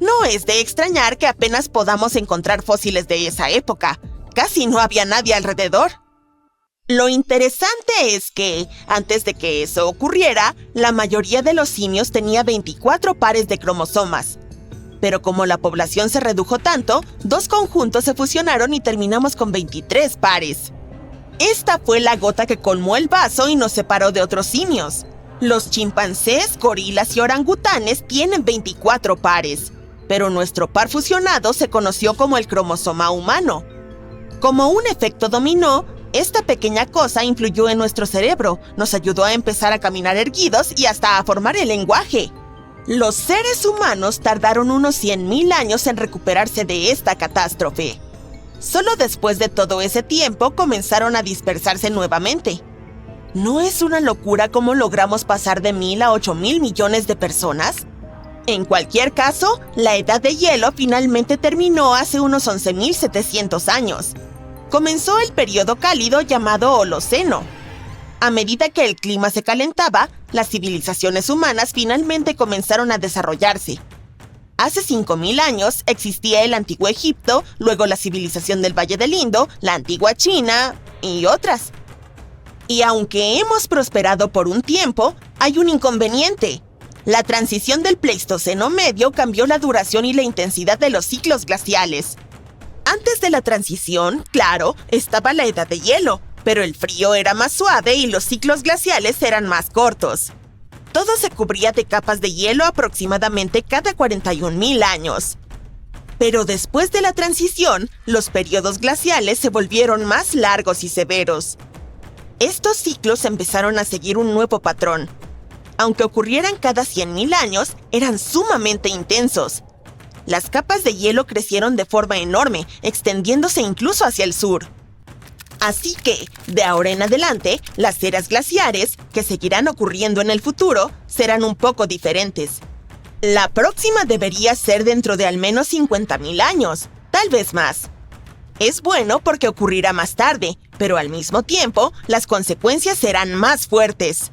No es de extrañar que apenas podamos encontrar fósiles de esa época. Casi no había nadie alrededor. Lo interesante es que, antes de que eso ocurriera, la mayoría de los simios tenía 24 pares de cromosomas. Pero como la población se redujo tanto, 2 conjuntos se fusionaron y terminamos con 23 pares. Esta fue la gota que colmó el vaso y nos separó de otros simios. Los chimpancés, gorilas y orangutanes tienen 24 pares, pero nuestro par fusionado se conoció como el cromosoma humano. Como un efecto dominó, esta pequeña cosa influyó en nuestro cerebro, nos ayudó a empezar a caminar erguidos y hasta a formar el lenguaje. Los seres humanos tardaron unos 100.000 años en recuperarse de esta catástrofe. Solo después de todo ese tiempo comenzaron a dispersarse nuevamente. ¿No es una locura cómo logramos pasar de 1.000 a 8.000 millones de personas? En cualquier caso, la edad de hielo finalmente terminó hace unos 11.700 años. Comenzó el periodo cálido llamado Holoceno. A medida que el clima se calentaba, las civilizaciones humanas finalmente comenzaron a desarrollarse. Hace 5.000 años existía el antiguo Egipto, luego la civilización del Valle del Indo, la antigua China y otras. Y aunque hemos prosperado por un tiempo, hay un inconveniente. La transición del Pleistoceno medio cambió la duración y la intensidad de los ciclos glaciales. Antes de la transición, claro, estaba la edad de hielo, pero el frío era más suave y los ciclos glaciales eran más cortos. Todo se cubría de capas de hielo aproximadamente cada 41.000 años. Pero después de la transición, los periodos glaciales se volvieron más largos y severos. Estos ciclos empezaron a seguir un nuevo patrón. Aunque ocurrieran cada 100.000 años, eran sumamente intensos. Las capas de hielo crecieron de forma enorme, extendiéndose incluso hacia el sur. Así que, de ahora en adelante, las eras glaciares, que seguirán ocurriendo en el futuro, serán un poco diferentes. La próxima debería ser dentro de al menos 50.000 años, tal vez más. Es bueno porque ocurrirá más tarde, pero al mismo tiempo, las consecuencias serán más fuertes.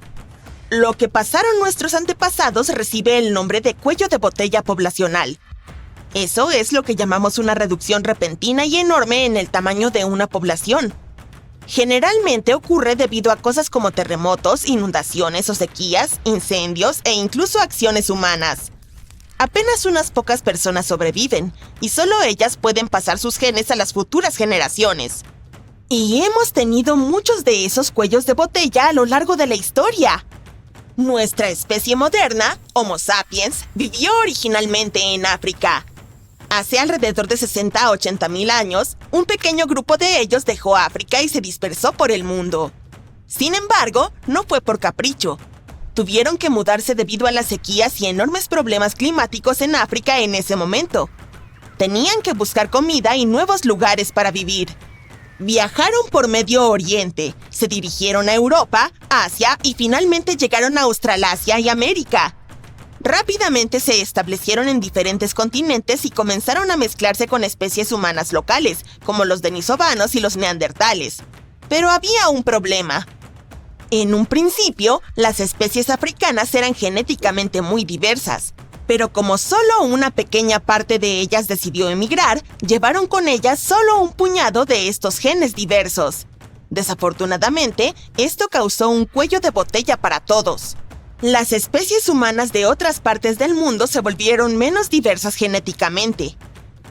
Lo que pasaron nuestros antepasados recibe el nombre de cuello de botella poblacional. Eso es lo que llamamos una reducción repentina y enorme en el tamaño de una población. Generalmente ocurre debido a cosas como terremotos, inundaciones o sequías, incendios e incluso acciones humanas. Apenas unas pocas personas sobreviven, y solo ellas pueden pasar sus genes a las futuras generaciones. Y hemos tenido muchos de esos cuellos de botella a lo largo de la historia. Nuestra especie moderna, Homo sapiens, vivió originalmente en África. Hace alrededor de 60 a 80.000 años, un pequeño grupo de ellos dejó África y se dispersó por el mundo. Sin embargo, no fue por capricho. Tuvieron que mudarse debido a las sequías y enormes problemas climáticos en África en ese momento. Tenían que buscar comida y nuevos lugares para vivir. Viajaron por Medio Oriente, se dirigieron a Europa, Asia y finalmente llegaron a Australasia y América. Rápidamente se establecieron en diferentes continentes y comenzaron a mezclarse con especies humanas locales, como los denisovanos y los neandertales. Pero había un problema. En un principio, las especies africanas eran genéticamente muy diversas, pero como solo una pequeña parte de ellas decidió emigrar, llevaron con ellas solo un puñado de estos genes diversos. Desafortunadamente, esto causó un cuello de botella para todos. Las especies humanas de otras partes del mundo se volvieron menos diversas genéticamente.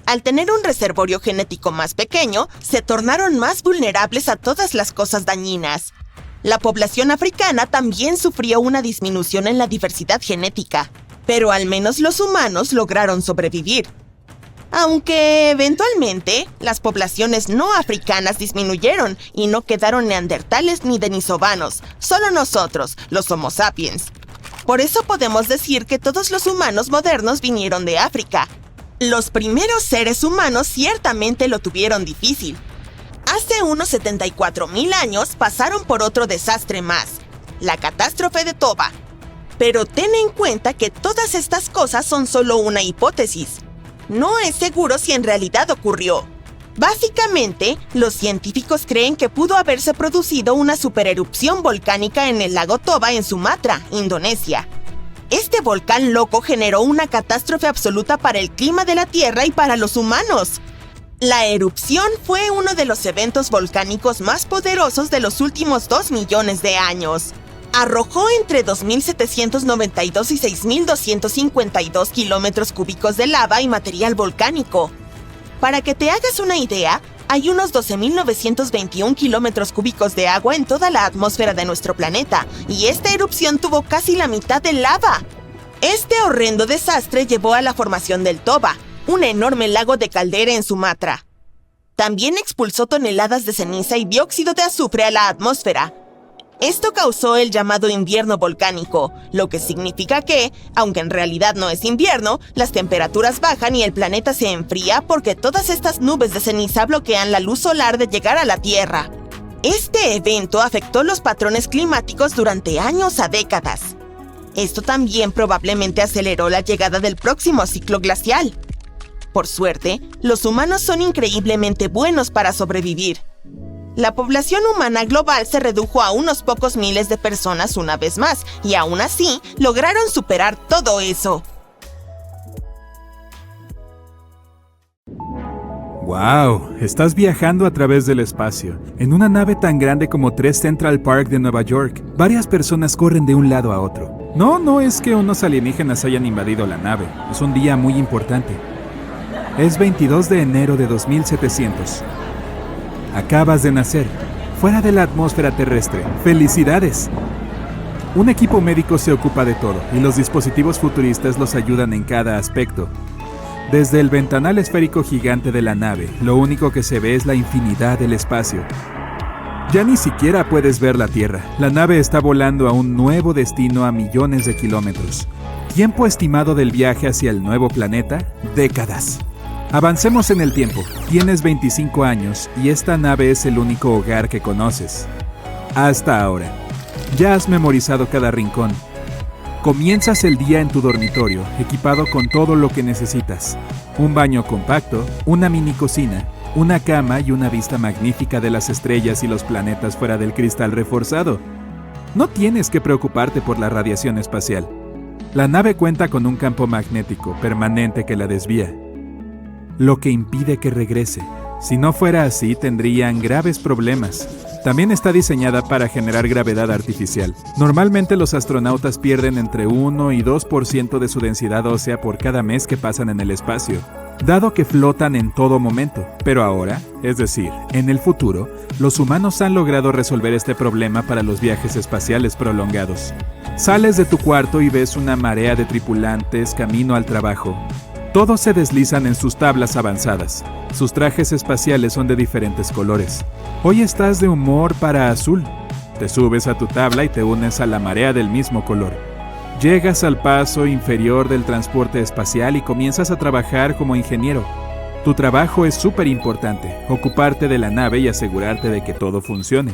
Al tener un reservorio genético más pequeño, se tornaron más vulnerables a todas las cosas dañinas. La población africana también sufrió una disminución en la diversidad genética, pero al menos los humanos lograron sobrevivir. Aunque eventualmente las poblaciones no africanas disminuyeron y no quedaron neandertales ni denisovanos, solo nosotros, los Homo sapiens. Por eso podemos decir que todos los humanos modernos vinieron de África. Los primeros seres humanos ciertamente lo tuvieron difícil. Hace unos 74.000 años pasaron por otro desastre más, la catástrofe de Toba. Pero ten en cuenta que todas estas cosas son solo una hipótesis. No es seguro si en realidad ocurrió. Básicamente, los científicos creen que pudo haberse producido una supererupción volcánica en el lago Toba en Sumatra, Indonesia. Este volcán loco generó una catástrofe absoluta para el clima de la Tierra y para los humanos. La erupción fue uno de los eventos volcánicos más poderosos de los últimos 2 millones de años. Arrojó entre 2.792 y 6.252 kilómetros cúbicos de lava y material volcánico. Para que te hagas una idea, hay unos 12.921 kilómetros cúbicos de agua en toda la atmósfera de nuestro planeta, y esta erupción tuvo casi la mitad de lava. Este horrendo desastre llevó a la formación del Toba, un enorme lago de caldera en Sumatra. También expulsó toneladas de ceniza y dióxido de azufre a la atmósfera. Esto causó el llamado invierno volcánico, lo que significa que, aunque en realidad no es invierno, las temperaturas bajan y el planeta se enfría porque todas estas nubes de ceniza bloquean la luz solar de llegar a la Tierra. Este evento afectó los patrones climáticos durante años a décadas. Esto también probablemente aceleró la llegada del próximo ciclo glacial. Por suerte, los humanos son increíblemente buenos para sobrevivir. La población humana global se redujo a unos pocos miles de personas una vez más, y aún así lograron superar todo eso. ¡Wow! Estás viajando a través del espacio, en una nave tan grande como 3 Central Park de Nueva York. Varias personas corren de un lado a otro. No es que unos alienígenas hayan invadido la nave. Es un día muy importante. Es 22 de enero de 2700. Acabas de nacer, fuera de la atmósfera terrestre. ¡Felicidades! Un equipo médico se ocupa de todo, y los dispositivos futuristas los ayudan en cada aspecto. Desde el ventanal esférico gigante de la nave, lo único que se ve es la infinidad del espacio. Ya ni siquiera puedes ver la Tierra. La nave está volando a un nuevo destino a millones de kilómetros. Tiempo estimado del viaje hacia el nuevo planeta: décadas. Avancemos en el tiempo. Tienes 25 años y esta nave es el único hogar que conoces. Hasta ahora. Ya has memorizado cada rincón. Comienzas el día en tu dormitorio, equipado con todo lo que necesitas. Un baño compacto, una mini cocina, una cama y una vista magnífica de las estrellas y los planetas fuera del cristal reforzado. No tienes que preocuparte por la radiación espacial. La nave cuenta con un campo magnético permanente que la desvía, lo que impide que regrese. Si no fuera así, tendrían graves problemas. También está diseñada para generar gravedad artificial. Normalmente los astronautas pierden entre 1 y 2% de su densidad ósea por cada mes que pasan en el espacio, dado que flotan en todo momento. Pero ahora, es decir, en el futuro, los humanos han logrado resolver este problema para los viajes espaciales prolongados. Sales de tu cuarto y ves una marea de tripulantes camino al trabajo. Todos se deslizan en sus tablas avanzadas. Sus trajes espaciales son de diferentes colores. Hoy estás de humor para azul. Te subes a tu tabla y te unes a la marea del mismo color. Llegas al paso inferior del transporte espacial y comienzas a trabajar como ingeniero. Tu trabajo es súper importante, ocuparte de la nave y asegurarte de que todo funcione.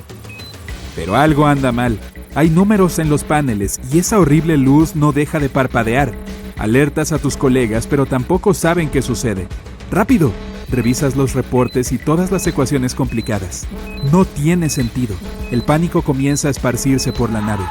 Pero algo anda mal. Hay números en los paneles y esa horrible luz no deja de parpadear. Alertas a tus colegas, pero tampoco saben qué sucede. ¡Rápido! Revisas los reportes y todas las ecuaciones complicadas. No tiene sentido. El pánico comienza a esparcirse por la nave.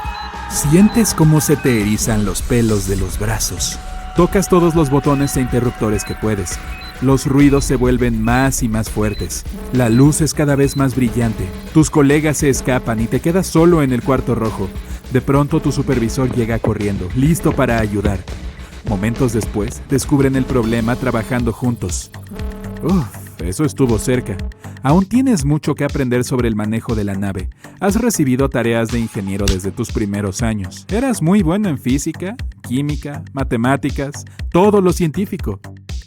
Sientes cómo se te erizan los pelos de los brazos. Tocas todos los botones e interruptores que puedes. Los ruidos se vuelven más y más fuertes. La luz es cada vez más brillante. Tus colegas se escapan y te quedas solo en el cuarto rojo. De pronto tu supervisor llega corriendo, listo para ayudar. Momentos después, descubren el problema trabajando juntos. Eso estuvo cerca. Aún tienes mucho que aprender sobre el manejo de la nave. Has recibido tareas de ingeniero desde tus primeros años. Eras muy bueno en física, química, matemáticas, todo lo científico.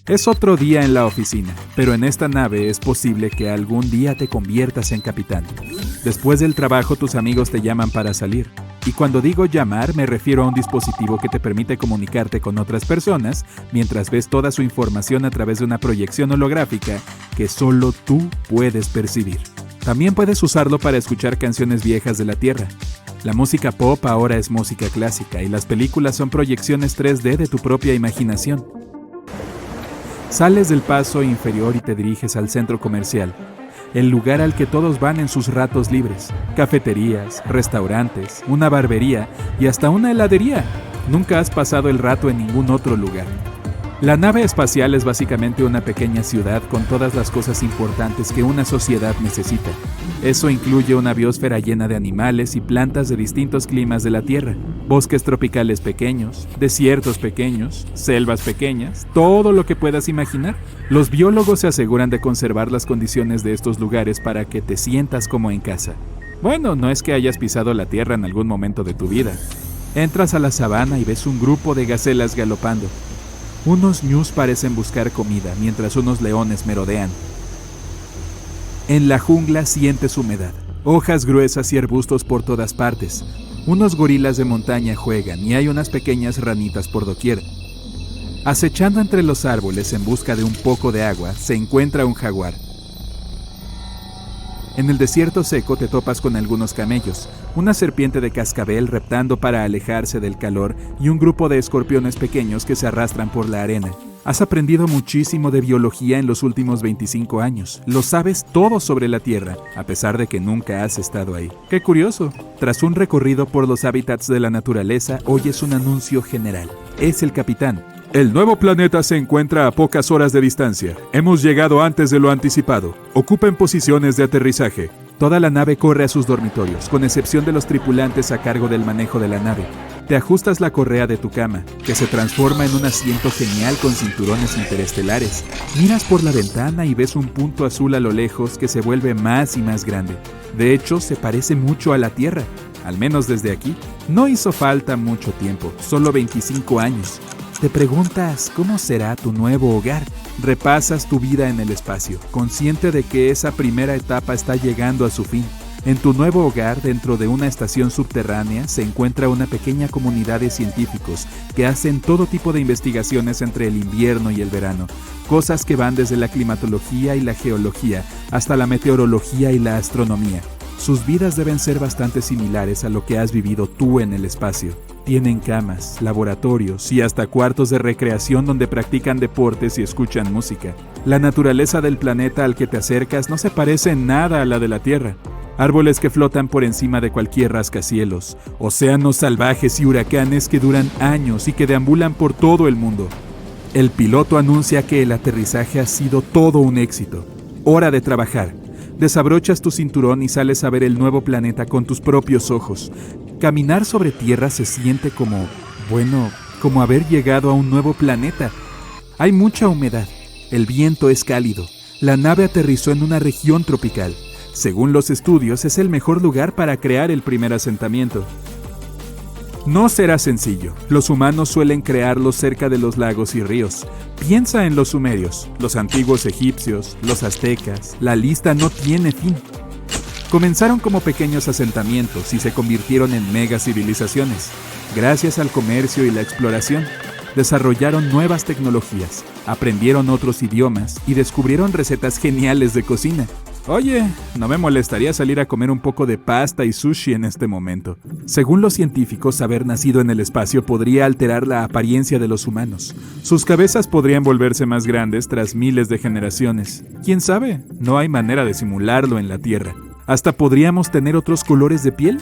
Es otro día en la oficina, pero en esta nave es posible que algún día te conviertas en capitán. Después del trabajo tus amigos te llaman para salir. Y cuando digo llamar me refiero a un dispositivo que te permite comunicarte con otras personas mientras ves toda su información a través de una proyección holográfica que solo tú puedes percibir. También puedes usarlo para escuchar canciones viejas de la Tierra. La música pop ahora es música clásica y las películas son proyecciones 3D de tu propia imaginación. Sales del paso inferior y te diriges al centro comercial, el lugar al que todos van en sus ratos libres. Cafeterías, restaurantes, una barbería y hasta una heladería. Nunca has pasado el rato en ningún otro lugar. La nave espacial es básicamente una pequeña ciudad con todas las cosas importantes que una sociedad necesita. Eso incluye una biosfera llena de animales y plantas de distintos climas de la Tierra, bosques tropicales pequeños, desiertos pequeños, selvas pequeñas, todo lo que puedas imaginar. Los biólogos se aseguran de conservar las condiciones de estos lugares para que te sientas como en casa. Bueno, no es que hayas pisado la Tierra en algún momento de tu vida. Entras a la sabana y ves un grupo de gacelas galopando. Unos ñus parecen buscar comida, mientras unos leones merodean. En la jungla sientes humedad, hojas gruesas y arbustos por todas partes. Unos gorilas de montaña juegan y hay unas pequeñas ranitas por doquier. Acechando entre los árboles en busca de un poco de agua, se encuentra un jaguar. En el desierto seco te topas con algunos camellos, una serpiente de cascabel reptando para alejarse del calor y un grupo de escorpiones pequeños que se arrastran por la arena. Has aprendido muchísimo de biología en los últimos 25 años. Lo sabes todo sobre la Tierra, a pesar de que nunca has estado ahí. ¡Qué curioso! Tras un recorrido por los hábitats de la naturaleza, oyes un anuncio general. Es el capitán. El nuevo planeta se encuentra a pocas horas de distancia. Hemos llegado antes de lo anticipado. Ocupen posiciones de aterrizaje. Toda la nave corre a sus dormitorios, con excepción de los tripulantes a cargo del manejo de la nave. Te ajustas la correa de tu cama, que se transforma en un asiento genial con cinturones interestelares. Miras por la ventana y ves un punto azul a lo lejos que se vuelve más y más grande. De hecho, se parece mucho a la Tierra, al menos desde aquí. No hizo falta mucho tiempo, solo 25 años. Te preguntas, ¿cómo será tu nuevo hogar? Repasas tu vida en el espacio, consciente de que esa primera etapa está llegando a su fin. En tu nuevo hogar, dentro de una estación subterránea, se encuentra una pequeña comunidad de científicos que hacen todo tipo de investigaciones entre el invierno y el verano. Cosas que van desde la climatología y la geología hasta la meteorología y la astronomía. Sus vidas deben ser bastante similares a lo que has vivido tú en el espacio. Tienen camas, laboratorios y hasta cuartos de recreación donde practican deportes y escuchan música. La naturaleza del planeta al que te acercas no se parece en nada a la de la Tierra. Árboles que flotan por encima de cualquier rascacielos, océanos salvajes y huracanes que duran años y que deambulan por todo el mundo. El piloto anuncia que el aterrizaje ha sido todo un éxito. Hora de trabajar. Desabrochas tu cinturón y sales a ver el nuevo planeta con tus propios ojos. Caminar sobre tierra se siente como haber llegado a un nuevo planeta. Hay mucha humedad. El viento es cálido. La nave aterrizó en una región tropical. Según los estudios, es el mejor lugar para crear el primer asentamiento. No será sencillo. Los humanos suelen crearlos cerca de los lagos y ríos. Piensa en los sumerios, los antiguos egipcios, los aztecas. La lista no tiene fin. Comenzaron como pequeños asentamientos y se convirtieron en megacivilizaciones. Gracias al comercio y la exploración, desarrollaron nuevas tecnologías, aprendieron otros idiomas y descubrieron recetas geniales de cocina. Oye, no me molestaría salir a comer un poco de pasta y sushi en este momento. Según los científicos, haber nacido en el espacio podría alterar la apariencia de los humanos. Sus cabezas podrían volverse más grandes tras miles de generaciones. ¿Quién sabe? No hay manera de simularlo en la Tierra. ¿Hasta podríamos tener otros colores de piel?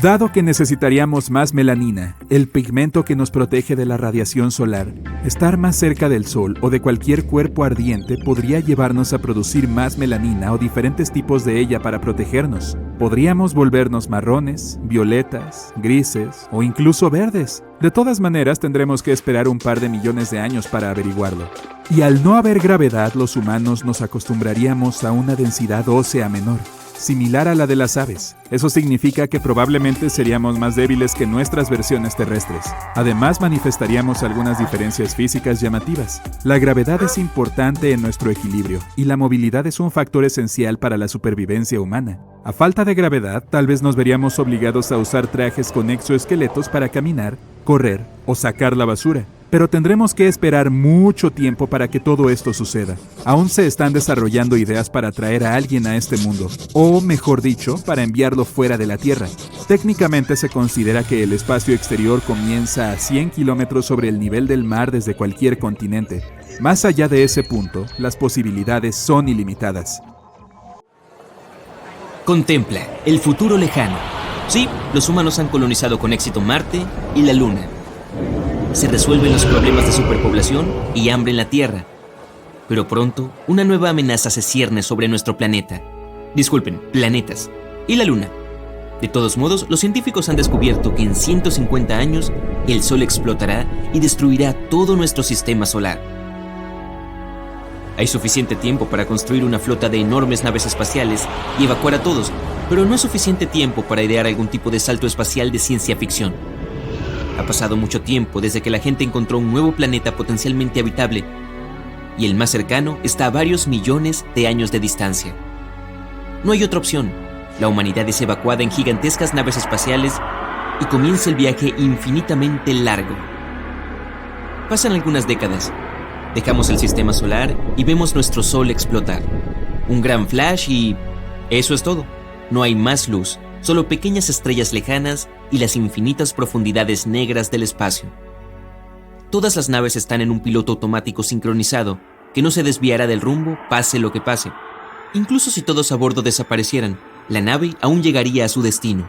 Dado que necesitaríamos más melanina, el pigmento que nos protege de la radiación solar, estar más cerca del sol o de cualquier cuerpo ardiente podría llevarnos a producir más melanina o diferentes tipos de ella para protegernos. Podríamos volvernos marrones, violetas, grises o incluso verdes. De todas maneras, tendremos que esperar un par de millones de años para averiguarlo. Y al no haber gravedad, los humanos nos acostumbraríamos a una densidad ósea menor. similar a la de las aves. Eso significa que probablemente seríamos más débiles que nuestras versiones terrestres. Además, manifestaríamos algunas diferencias físicas llamativas. La gravedad es importante en nuestro equilibrio, y la movilidad es un factor esencial para la supervivencia humana. A falta de gravedad, tal vez nos veríamos obligados a usar trajes con exoesqueletos para caminar, correr o sacar la basura. Pero tendremos que esperar mucho tiempo para que todo esto suceda. Aún se están desarrollando ideas para traer a alguien a este mundo, o mejor dicho, para enviarlo fuera de la Tierra. Técnicamente se considera que el espacio exterior comienza a 100 kilómetros sobre el nivel del mar desde cualquier continente. Más allá de ese punto, las posibilidades son ilimitadas. Contempla el futuro lejano. Sí, los humanos han colonizado con éxito Marte y la Luna. Se resuelven los problemas de superpoblación y hambre en la Tierra. Pero pronto, una nueva amenaza se cierne sobre nuestro planeta. Disculpen, planetas. Y la Luna. De todos modos, los científicos han descubierto que en 150 años, el Sol explotará y destruirá todo nuestro sistema solar. Hay suficiente tiempo para construir una flota de enormes naves espaciales y evacuar a todos, pero no es suficiente tiempo para idear algún tipo de salto espacial de ciencia ficción. Ha pasado mucho tiempo desde que la gente encontró un nuevo planeta potencialmente habitable, y el más cercano está a varios millones de años de distancia. No hay otra opción. La humanidad es evacuada en gigantescas naves espaciales y comienza el viaje infinitamente largo. Pasan algunas décadas. Dejamos el sistema solar y vemos nuestro Sol explotar. Un gran flash y eso es todo. No hay más luz, solo pequeñas estrellas lejanas y las infinitas profundidades negras del espacio. Todas las naves están en un piloto automático sincronizado que no se desviará del rumbo pase lo que pase. Incluso si todos a bordo desaparecieran, la nave aún llegaría a su destino.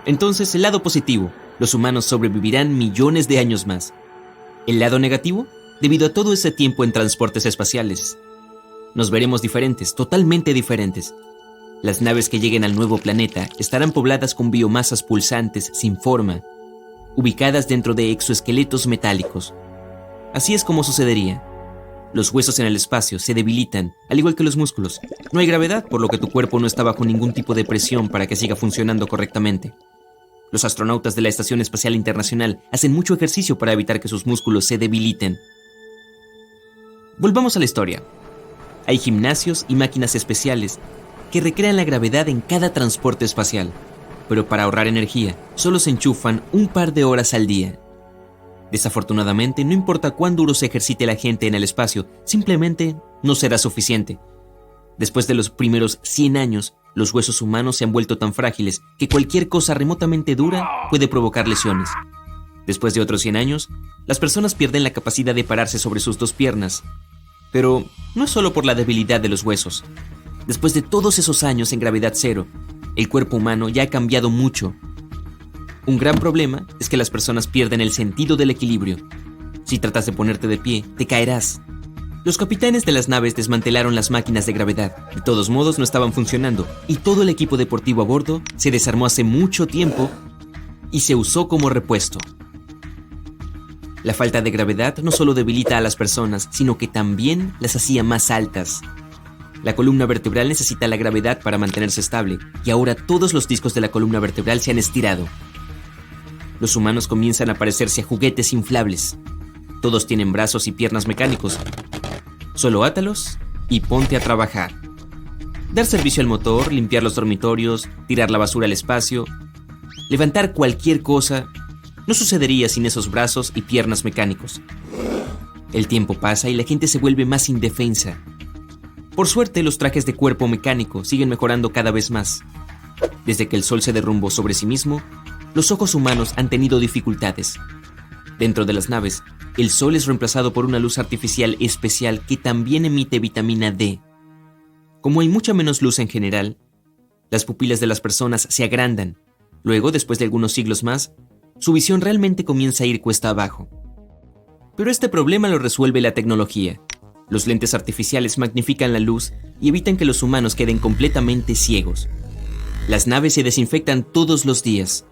Entonces, el lado positivo, los humanos sobrevivirán millones de años más. El lado negativo, debido a todo ese tiempo en transportes espaciales, nos veremos diferentes, totalmente diferentes. Las naves que lleguen al nuevo planeta estarán pobladas con biomasas pulsantes sin forma, ubicadas dentro de exoesqueletos metálicos. Así es como sucedería. Los huesos en el espacio se debilitan, al igual que los músculos. No hay gravedad, por lo que tu cuerpo no está bajo ningún tipo de presión para que siga funcionando correctamente. Los astronautas de la Estación Espacial Internacional hacen mucho ejercicio para evitar que sus músculos se debiliten. Volvamos a la historia. Hay gimnasios y máquinas especiales que recrean la gravedad en cada transporte espacial, pero para ahorrar energía, solo se enchufan un par de horas al día. Desafortunadamente, no importa cuán duro se ejercite la gente en el espacio, simplemente no será suficiente. Después de los primeros 100 años, los huesos humanos se han vuelto tan frágiles que cualquier cosa remotamente dura puede provocar lesiones. Después de otros 100 años, las personas pierden la capacidad de pararse sobre sus dos piernas. Pero no es solo por la debilidad de los huesos. Después de todos esos años en gravedad cero, el cuerpo humano ya ha cambiado mucho. Un gran problema es que las personas pierden el sentido del equilibrio. Si tratas de ponerte de pie, te caerás. Los capitanes de las naves desmantelaron las máquinas de gravedad. De todos modos, no estaban funcionando, y todo el equipo deportivo a bordo se desarmó hace mucho tiempo y se usó como repuesto. La falta de gravedad no solo debilita a las personas, sino que también las hacía más altas. La columna vertebral necesita la gravedad para mantenerse estable, y ahora todos los discos de la columna vertebral se han estirado. Los humanos comienzan a parecerse a juguetes inflables. Todos tienen brazos y piernas mecánicos. Solo átalos y ponte a trabajar. Dar servicio al motor, limpiar los dormitorios, tirar la basura al espacio, levantar cualquier cosa, no sucedería sin esos brazos y piernas mecánicos. El tiempo pasa y la gente se vuelve más indefensa. Por suerte, los trajes de cuerpo mecánico siguen mejorando cada vez más. Desde que el Sol se derrumbó sobre sí mismo, los ojos humanos han tenido dificultades. Dentro de las naves, el Sol es reemplazado por una luz artificial especial que también emite vitamina D. Como hay mucha menos luz en general, las pupilas de las personas se agrandan. Luego, después de algunos siglos más, su visión realmente comienza a ir cuesta abajo. Pero este problema lo resuelve la tecnología. Los lentes artificiales magnifican la luz y evitan que los humanos queden completamente ciegos. Las naves se desinfectan todos los días.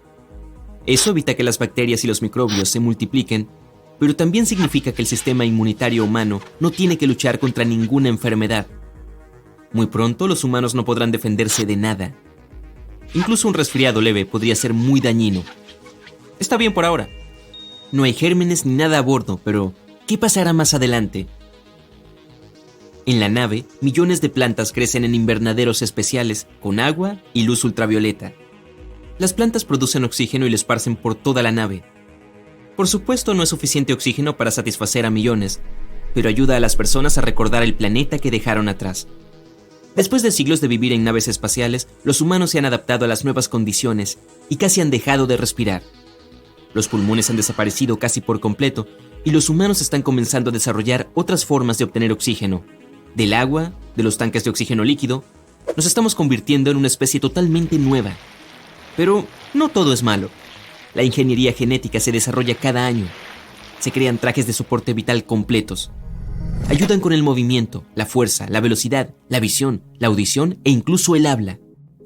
Eso evita que las bacterias y los microbios se multipliquen, pero también significa que el sistema inmunitario humano no tiene que luchar contra ninguna enfermedad. Muy pronto los humanos no podrán defenderse de nada. Incluso un resfriado leve podría ser muy dañino. Está bien por ahora. No hay gérmenes ni nada a bordo, pero ¿qué pasará más adelante? En la nave, millones de plantas crecen en invernaderos especiales con agua y luz ultravioleta. Las plantas producen oxígeno y lo esparcen por toda la nave. Por supuesto, no es suficiente oxígeno para satisfacer a millones, pero ayuda a las personas a recordar el planeta que dejaron atrás. Después de siglos de vivir en naves espaciales, los humanos se han adaptado a las nuevas condiciones y casi han dejado de respirar. Los pulmones han desaparecido casi por completo y los humanos están comenzando a desarrollar otras formas de obtener oxígeno. Del agua, de los tanques de oxígeno líquido, nos estamos convirtiendo en una especie totalmente nueva. Pero no todo es malo. La ingeniería genética se desarrolla cada año. Se crean trajes de soporte vital completos. Ayudan con el movimiento, la fuerza, la velocidad, la visión, la audición e incluso el habla.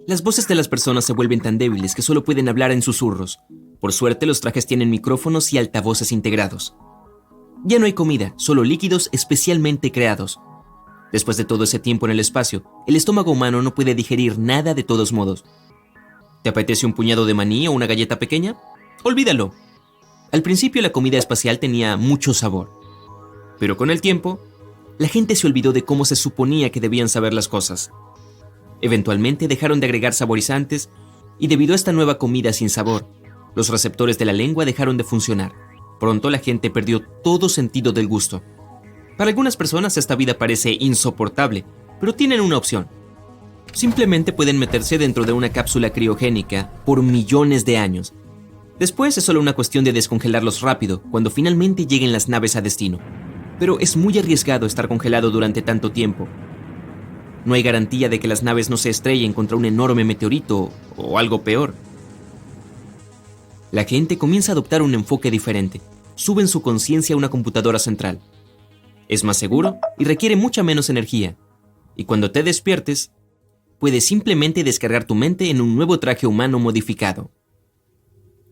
Las voces de las personas se vuelven tan débiles que solo pueden hablar en susurros. Por suerte, los trajes tienen micrófonos y altavoces integrados. Ya no hay comida, solo líquidos especialmente creados. Después de todo ese tiempo en el espacio, el estómago humano no puede digerir nada de todos modos. ¿Te apetece un puñado de maní o una galleta pequeña? Olvídalo. Al principio la comida espacial tenía mucho sabor. Pero con el tiempo, la gente se olvidó de cómo se suponía que debían saber las cosas. Eventualmente dejaron de agregar saborizantes y debido a esta nueva comida sin sabor, los receptores de la lengua dejaron de funcionar. Pronto la gente perdió todo sentido del gusto. Para algunas personas esta vida parece insoportable, pero tienen una opción. Simplemente pueden meterse dentro de una cápsula criogénica por millones de años. Después es solo una cuestión de descongelarlos rápido cuando finalmente lleguen las naves a destino. Pero es muy arriesgado estar congelado durante tanto tiempo. No hay garantía de que las naves no se estrellen contra un enorme meteorito o algo peor. La gente comienza a adoptar un enfoque diferente. Suben su conciencia a una computadora central. Es más seguro y requiere mucha menos energía. Y cuando te despiertes, puedes simplemente descargar tu mente en un nuevo traje humano modificado.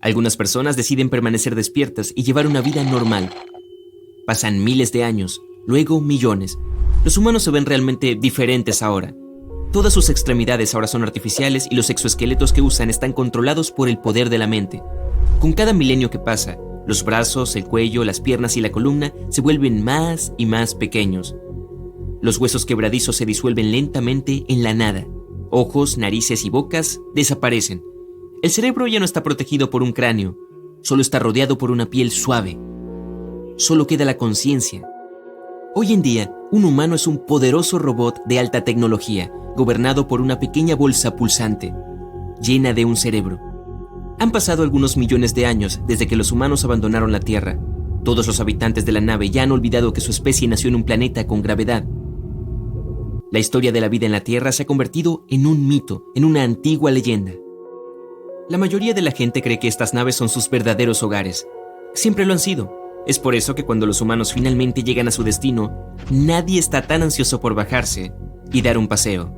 Algunas personas deciden permanecer despiertas y llevar una vida normal. Pasan miles de años, luego millones. Los humanos se ven realmente diferentes ahora. Todas sus extremidades ahora son artificiales y los exoesqueletos que usan están controlados por el poder de la mente. Con cada milenio que pasa, los brazos, el cuello, las piernas y la columna se vuelven más y más pequeños. Los huesos quebradizos se disuelven lentamente en la nada. Ojos, narices y bocas desaparecen. El cerebro ya no está protegido por un cráneo, solo está rodeado por una piel suave. Solo queda la conciencia. Hoy en día, un humano es un poderoso robot de alta tecnología, gobernado por una pequeña bolsa pulsante, llena de un cerebro. Han pasado algunos millones de años desde que los humanos abandonaron la Tierra. Todos los habitantes de la nave ya han olvidado que su especie nació en un planeta con gravedad. La historia de la vida en la Tierra se ha convertido en un mito, en una antigua leyenda. La mayoría de la gente cree que estas naves son sus verdaderos hogares. Siempre lo han sido. Es por eso que cuando los humanos finalmente llegan a su destino, nadie está tan ansioso por bajarse y dar un paseo.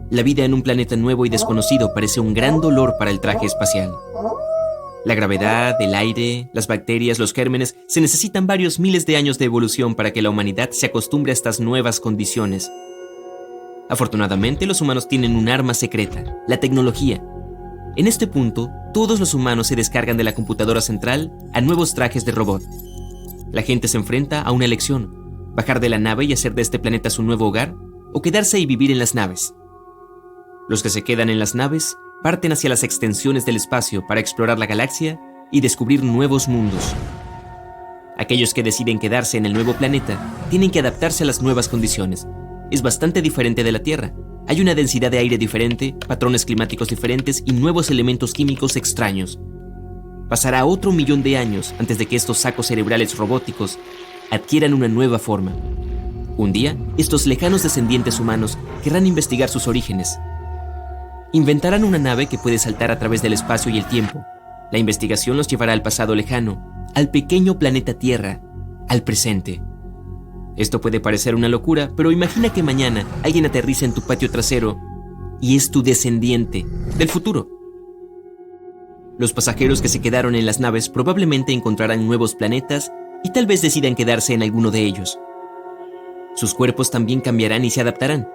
La vida en un planeta nuevo y desconocido parece un gran dolor para el traje espacial. La gravedad, el aire, las bacterias, los gérmenes, se necesitan varios miles de años de evolución para que la humanidad se acostumbre a estas nuevas condiciones. Afortunadamente, los humanos tienen un arma secreta, la tecnología. En este punto, todos los humanos se descargan de la computadora central a nuevos trajes de robot. La gente se enfrenta a una elección: bajar de la nave y hacer de este planeta su nuevo hogar, o quedarse y vivir en las naves. Los que se quedan en las naves parten hacia las extensiones del espacio para explorar la galaxia y descubrir nuevos mundos. Aquellos que deciden quedarse en el nuevo planeta tienen que adaptarse a las nuevas condiciones. Es bastante diferente de la Tierra. Hay una densidad de aire diferente, patrones climáticos diferentes y nuevos elementos químicos extraños. Pasará otro 1.000.000 de años antes de que estos sacos cerebrales robóticos adquieran una nueva forma. Un día, estos lejanos descendientes humanos querrán investigar sus orígenes. Inventarán una nave que puede saltar a través del espacio y el tiempo. La investigación los llevará al pasado lejano, al pequeño planeta Tierra, al presente. Esto puede parecer una locura, pero imagina que mañana alguien aterriza en tu patio trasero y es tu descendiente del futuro. Los pasajeros que se quedaron en las naves probablemente encontrarán nuevos planetas y tal vez decidan quedarse en alguno de ellos. Sus cuerpos también cambiarán y se adaptarán.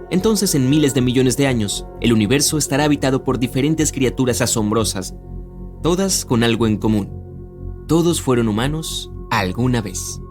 Entonces, en miles de millones de años, el universo estará habitado por diferentes criaturas asombrosas, todas con algo en común. Todos fueron humanos alguna vez.